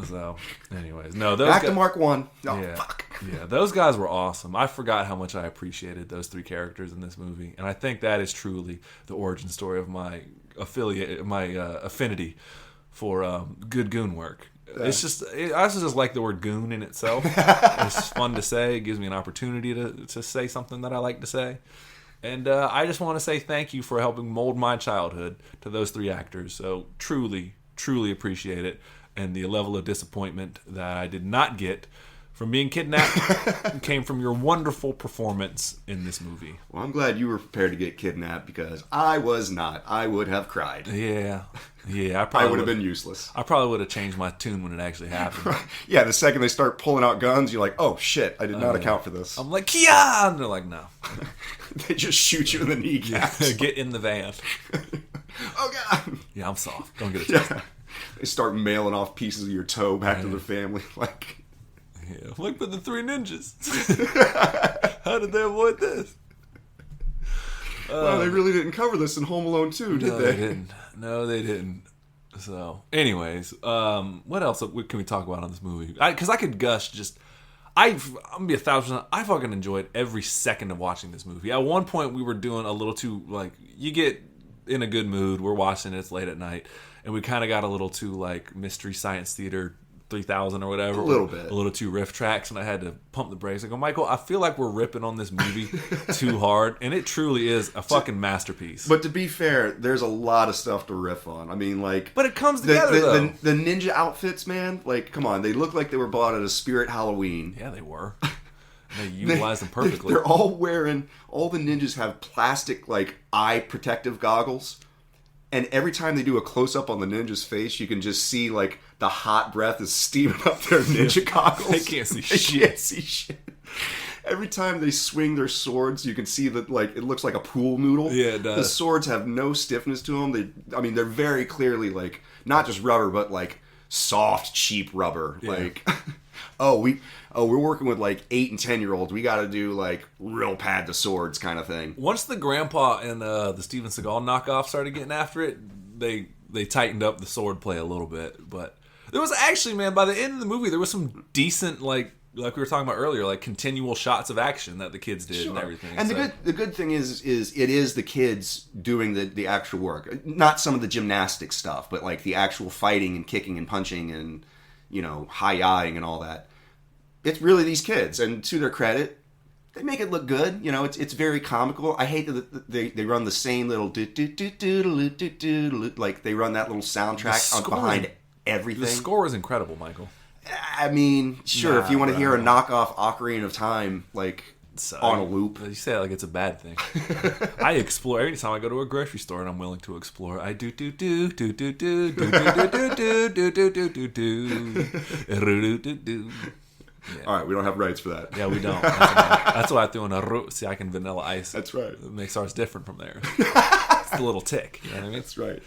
So, anyways, no. Those back to Mark 1. No, yeah, fuck. Yeah, those guys were awesome. I forgot how much I appreciated those three characters in this movie, and I think that is truly the origin story of my affinity for good goon work. It's just, I also just like the word goon in itself. It's fun to say. It gives me an opportunity to say something that I like to say. And I just want to say thank you for helping mold my childhood to those three actors. So truly, truly appreciate it. And the level of disappointment that I did not get from being kidnapped came from your wonderful performance in this movie. Well, I'm glad you were prepared to get kidnapped because I was not. I would have cried. Yeah. I would have been useless. I probably would have changed my tune when it actually happened. Yeah, the second they start pulling out guns, you're like, oh shit, I did not account for this. I'm like, Kia! And they're like, no. They just shoot you in the kneecaps. Get in the van. Oh god. Yeah, I'm soft. Don't get it twisted. Yeah. They start mailing off pieces of your toe back to their family. Like, yeah, look for the three ninjas. How did they avoid this? Well, they really didn't cover this in Home Alone 2, did they? No, they didn't. So, anyways, what else can we talk about on this movie? Because I could gush just... I'm going to be 1,000%. I fucking enjoyed every second of watching this movie. At one point, we were doing a little too, like, you get in a good mood. We're watching it. It's late at night. And we kind of got a little too, like, mystery science theater 3000 or whatever. A little bit. A little too riff tracks, and I had to pump the brakes. I go, Michael, I feel like we're ripping on this movie too hard, and it truly is a fucking masterpiece. But to be fair, there's a lot of stuff to riff on. I mean, like... But it comes together, though. The ninja outfits, man, like, come on. They look like they were bought at a Spirit Halloween. Yeah, they were. They utilized them perfectly. They're all wearing... All the ninjas have plastic, like, eye protective goggles. And every time they do a close-up on the ninja's face, you can just see, like, the hot breath is steaming up their ninja goggles. They can't see shit. They can't see shit. Every time they swing their swords, you can see that, like, it looks like a pool noodle. Yeah, it does. The swords have no stiffness to them. They're very clearly, like, not just rubber, but, like, soft, cheap rubber. Yeah. Like, we're working with, like, 8 and 10-year-olds. We got to do, like, real pad the swords kind of thing. Once the grandpa and the Steven Seagal knockoff started getting after it, they tightened up the sword play a little bit. But there was actually, man, by the end of the movie, there was some decent, like we were talking about earlier, like continual shots of action that the kids did and everything. And the good thing is it is the kids doing the actual work. Not some of the gymnastic stuff, but like the actual fighting and kicking and punching and, you know, high-eyeing and all that. It's really these kids, and to their credit, they make it look good. You know, it's very comical. I hate that they run the same little like they run that little soundtrack behind everything. The score is incredible, Michael. I mean, sure, if you want to hear a knockoff Ocarina of Time, like, on a loop. You say it like it's a bad thing. I explore every time I go to a grocery store, and I'm willing to explore. I do. Yeah. All right, we don't have rights for that. Yeah, we don't. That's why I threw in a root. See, I can vanilla ice. That's right. It makes ours different from theirs. It's a little tick. You know what I mean? That's right.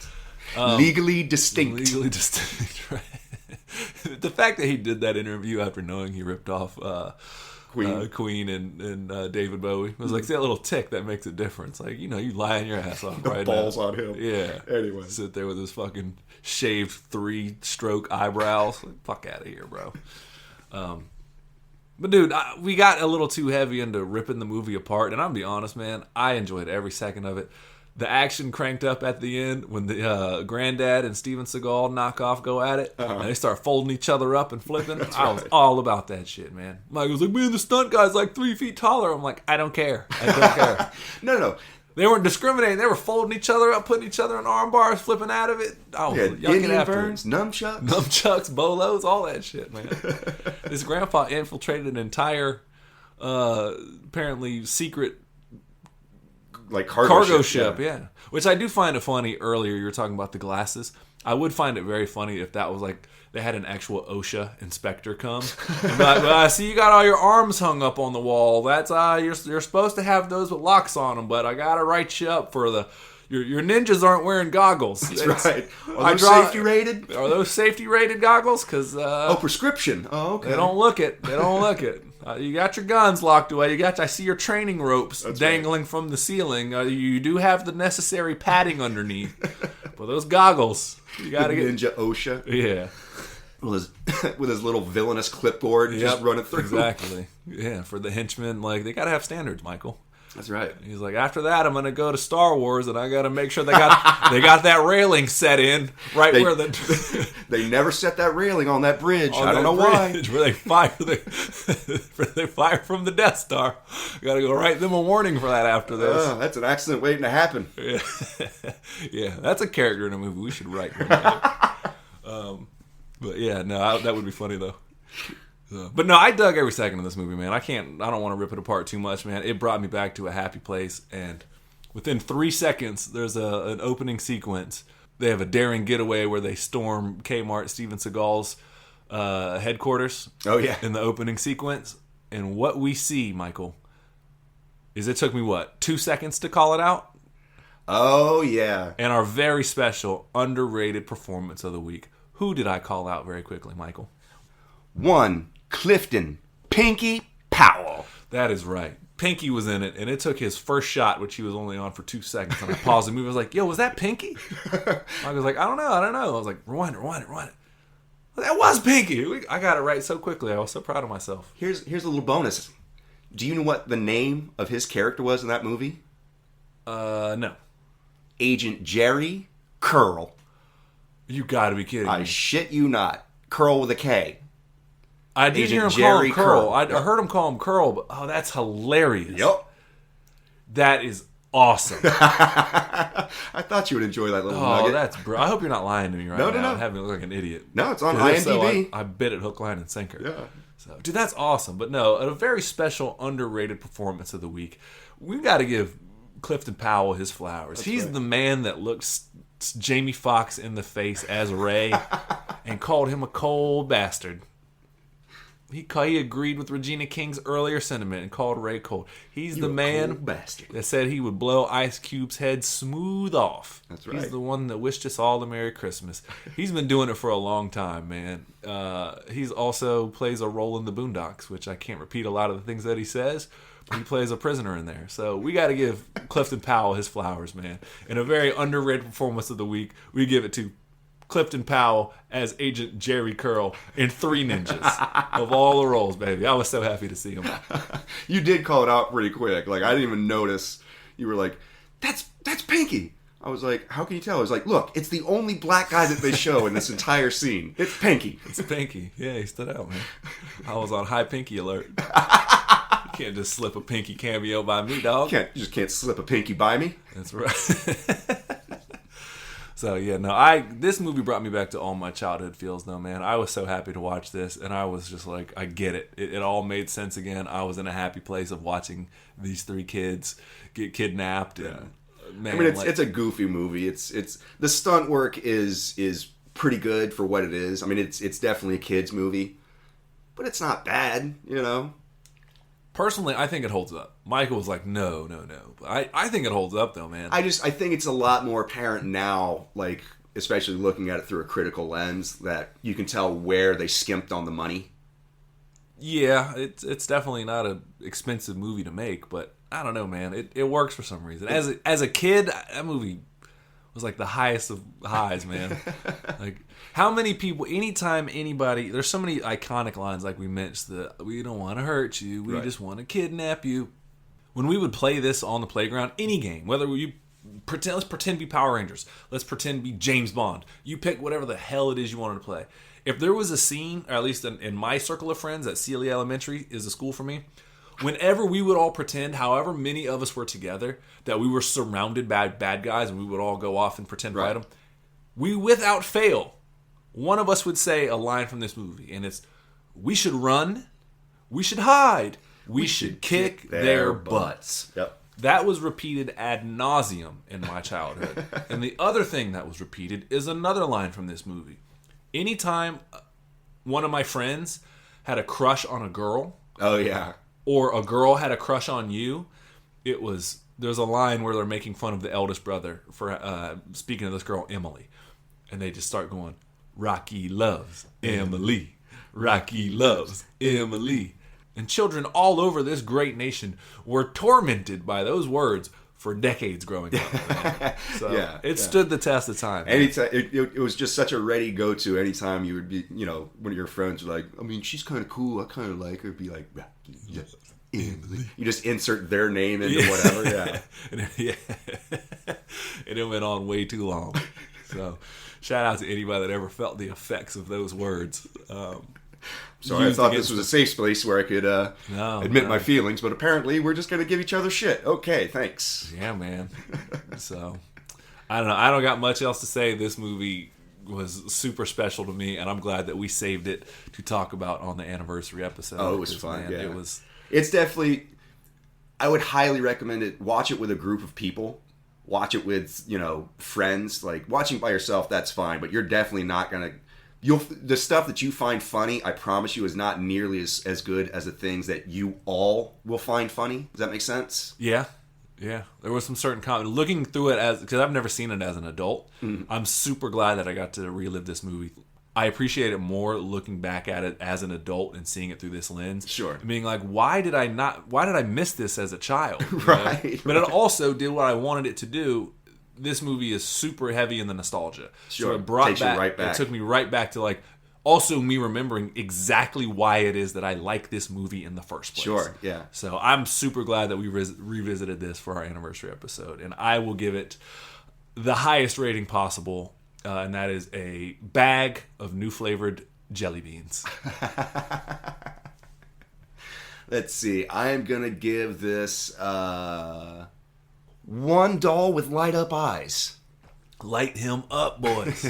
Legally distinct. Legally distinct, right. The fact that he did that interview after knowing he ripped off Queen and David Bowie was like, that little tick that makes a difference. Like, you know, you lying your ass off right now. Balls on him. Yeah. Anyway. Sit there with his fucking shaved 3-stroke eyebrows. Like, fuck out of here, bro. But dude, we got a little too heavy into ripping the movie apart, and I'll be honest, man, I enjoyed every second of it. The action cranked up at the end when the Granddad and Steven Seagal knockoff go at it, and they start folding each other up and flipping. I was all about that shit, man. Mike was like, man, the stunt guy's like 3 feet taller. I'm like, I don't care. No. They weren't discriminating. They were folding each other up, putting each other in arm bars, flipping out of it. Oh, Indian burns, nunchucks, bolos, all that shit, man. This grandpa infiltrated an entire, apparently secret, like cargo ship. Yeah. Which I do find it funny. Earlier, you were talking about the glasses. I would find it very funny if that was like they had an actual OSHA inspector come. And be like, well, I see you got all your arms hung up on the wall. That's you're supposed to have those with locks on them, but I gotta write you up for your ninjas aren't wearing goggles. That's right. Are those safety rated? Are those safety rated goggles? Because prescription. Oh, okay. They don't look it. You got your guns locked away. I see your training ropes dangling from the ceiling. You do have the necessary padding underneath. But those goggles, you gotta get Ninja OSHA. Yeah. With his little villainous clipboard, just running through. Exactly. Yeah, for the henchmen, like they gotta have standards, Michael. That's right. He's like, after that, I'm gonna go to Star Wars, and I gotta make sure they got that railing set in where they never set that railing on that bridge. I don't know why. Where they fire from the Death Star. Got to go write them a warning for that after this. That's an accident waiting to happen. Yeah, that's a character in a movie we should write. But yeah, no, that would be funny though. But no, I dug every second of this movie, man. I don't want to rip it apart too much, man. It brought me back to a happy place, and within 3 seconds, there's an opening sequence. They have a daring getaway where they storm Kmart, Steven Seagal's headquarters. Oh yeah, in the opening sequence, and what we see, Michael, is it took me 2 seconds to call it out. Oh yeah, and our very special, underrated performance of the week. Who did I call out very quickly, Michael? 1. Clifton Pinky Powell. That is right. Pinky was in it, and it took his first shot, which he was only on for 2 seconds, and I paused the movie. I was like, yo, was that Pinky? I was like, I don't know. I was like, rewind it. That was Pinky. I got it right so quickly. I was so proud of myself. Here's a little bonus. Do you know what the name of his character was in that movie? No. Agent Jerry Curl. You gotta be kidding me. I shit you not. Curl with a K. I did Agent hear him Jerry call him Curl. Curl. I heard him call him Curl, but that's hilarious. Yep. That is awesome. I thought you would enjoy that little nugget. I hope you're not lying to me right now. No. Having me look like an idiot. No, it's on If so, IMDb. I bit it hook, line, and sinker. Yeah. So, dude, that's awesome. But no, a very special, underrated performance of the week. We've got to give Clifton Powell his flowers. He's the man that looks Jamie Foxx in the face as Ray and called him a cold bastard. He agreed with Regina King's earlier sentiment and called Ray cold. He's the man that said he would blow Ice Cube's head smooth off. That's right. He's the one that wished us all a Merry Christmas. He's been doing it for a long time, man. He's also plays a role in the Boondocks, which I can't repeat a lot of the things that he says, but he plays a prisoner in there. So we got to give Clifton Powell his flowers, man. In a very underrated performance of the week, we give it to Clifton Powell as Agent Jerry Curl in Three Ninjas. Of all the roles, baby. I was so happy to see him. You did call it out pretty quick. Like, I didn't even notice. You were like, that's Pinky. I was like, how can you tell? I was like, look, it's the only black guy that they show in this entire scene. It's Pinky. It's Pinky. Yeah, he stood out, man. I was on high Pinky alert. You can't just slip a Pinky cameo by me, dog. You just can't slip a Pinky by me. That's right. So yeah, no, this movie brought me back to all my childhood feels though, man. I was so happy to watch this, and I was just like, I get it. It all made sense again. I was in a happy place of watching these three kids get kidnapped. And, man, I mean, it's a goofy movie. It's the stunt work is pretty good for what it is. I mean, it's definitely a kids movie, but it's not bad, you know. Personally, I think it holds up. Michael was like, no. But I think it holds up, though, man. I think it's a lot more apparent now, like, especially looking at it through a critical lens, that you can tell where they skimped on the money. Yeah, it's definitely not an expensive movie to make, but I don't know, man. It works for some reason. As a kid, that movie was like the highest of highs, man. Like, how many people, anytime anybody, there's so many iconic lines like we mentioned, we don't want to hurt you, we just want to kidnap you. When we would play this on the playground, any game, whether let's pretend to be Power Rangers, let's pretend to be James Bond, you pick whatever the hell it is you wanted to play. If there was a scene, or at least in my circle of friends at Sealy Elementary is a school for me, whenever we would all pretend, however many of us were together, that we were surrounded by bad guys and we would all go off and pretend to fight them, we without fail, one of us would say a line from this movie, and it's, we should run, we should hide, we should kick their butts. Yep. That was repeated ad nauseum in my childhood. And the other thing that was repeated is another line from this movie. Anytime one of my friends had a crush on a girl, oh yeah, or a girl had a crush on you, there's a line where they're making fun of the eldest brother for speaking of this girl Emily, and they just start going, Rocky loves Emily, Rocky loves Emily. And children all over this great nation were tormented by those words for decades growing up. So it stood the test of time. Anytime it was just such a ready go-to. Anytime you would be, one of your friends were like, I mean, she's kind of cool, I kind of like her. Be like, Emily. You just insert their name into whatever. Yeah. And it went on way too long. So shout out to anybody that ever felt the effects of those words. Sorry, I thought this was a safe space where I could admit my feelings, but apparently we're just going to give each other shit. Okay, thanks. Yeah, man. So, I don't know. I don't got much else to say. This movie was super special to me, and I'm glad that we saved it to talk about on the anniversary episode. Oh, it was fun. Man, yeah. It's definitely, I would highly recommend it. Watch it with a group of people. Watch it with, friends. Like, watching by yourself, that's fine, but you're definitely not going to... the stuff that you find funny, I promise you, is not nearly as good as the things that you all will find funny. Does that make sense? Yeah. There was some certain comedy. Looking through it because I've never seen it as an adult, I'm super glad that I got to relive this movie. I appreciate it more looking back at it as an adult and seeing it through this lens. Sure. And being like, why did I miss this as a child? Right. But it also did what I wanted it to do. This movie is super heavy in the nostalgia. Sure. So it brought Takes you right back. It took me right back to also me remembering exactly why it is that I like this movie in the first place. Sure, yeah. So I'm super glad that we revisited this for our anniversary episode. And I will give it the highest rating possible. And that is a bag of new flavored jelly beans. Let's see. I am going to give this one doll with light up eyes. Light him up, boys.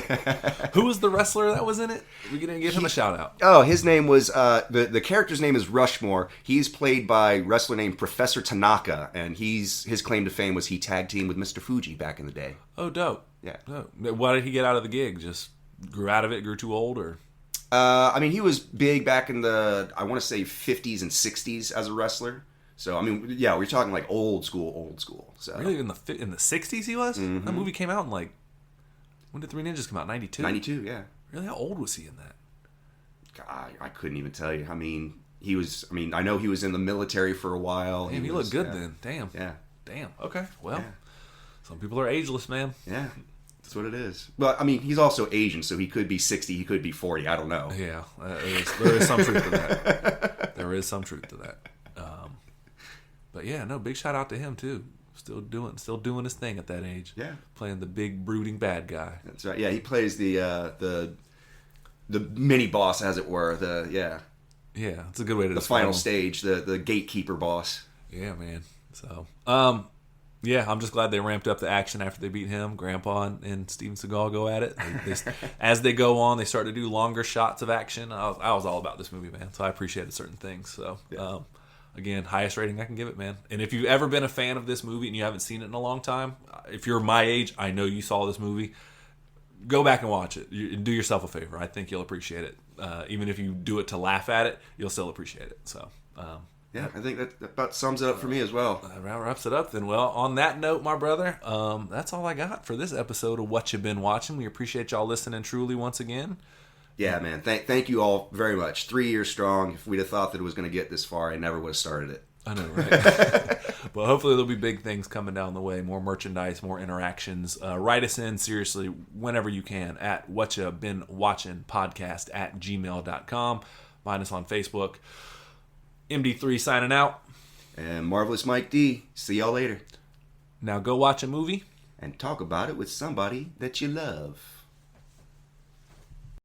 Who was the wrestler that was in it? We didn't give him a shout out. Oh, his name was, the character's name is Rushmore. He's played by a wrestler named Professor Tanaka, and his claim to fame was he tag teamed with Mr. Fuji back in the day. Oh, dope. Yeah. Dope. Why did he get out of the gig? Just grew out of it, grew too old, or? I mean, he was big back in the, I want to say 50s and 60s as a wrestler. So, I mean, yeah, we're talking like old school. So Really? In the 60s he was? Mm-hmm. That movie came out in like, when did Three Ninjas come out? 92? 92, yeah. Really? How old was he in that? God, I couldn't even tell you. I mean, I know he was in the military for a while. Damn, he looked good then. Damn. Yeah. Damn. Okay. Well, Yeah. some people are ageless, man. Yeah. That's what it is. Well, I mean, he's also Asian, so he could be 60, he could be 40. I don't know. Yeah. There is some truth to that. There is some truth to that. But yeah, no, big shout out to him too. Still doing his thing at that age. Yeah. Playing the big brooding bad guy. That's right. Yeah, he plays the mini boss, as it were. Yeah, it's a good way to the describe final him. stage, the gatekeeper boss. Yeah, man. So, yeah, I'm just glad they ramped up the action after they beat him. Grandpa and Steven Seagal go at it. As they go on, they start to do longer shots of action. I was all about this movie, man. So I appreciated certain things. So, Yeah. Again, highest rating I can give it, man. And if you've ever been a fan of this movie and you haven't seen it in a long time, if you're my age, I know you saw this movie, go back and watch it. Do yourself a favor. I think you'll appreciate it. Even if you do it to laugh at it, you'll still appreciate it. So, Yeah, I think that about sums it up for me as well. that wraps it up then. Well, on that note, my brother, that's all I got for this episode of What You Been Watching. We appreciate y'all listening truly once again. Yeah, man. Thank you all very much. 3 years strong. If we'd have thought that it was going to get this far, I never would have started it. I know, right? But hopefully there'll be big things coming down the way. More merchandise, more interactions. Write us in, seriously, whenever you can, at whatchabeenwatchingpodcast@gmail.com. Find us on Facebook. MD3 signing out. And Marvelous Mike D. See y'all later. Now go watch a movie. And talk about it with somebody that you love.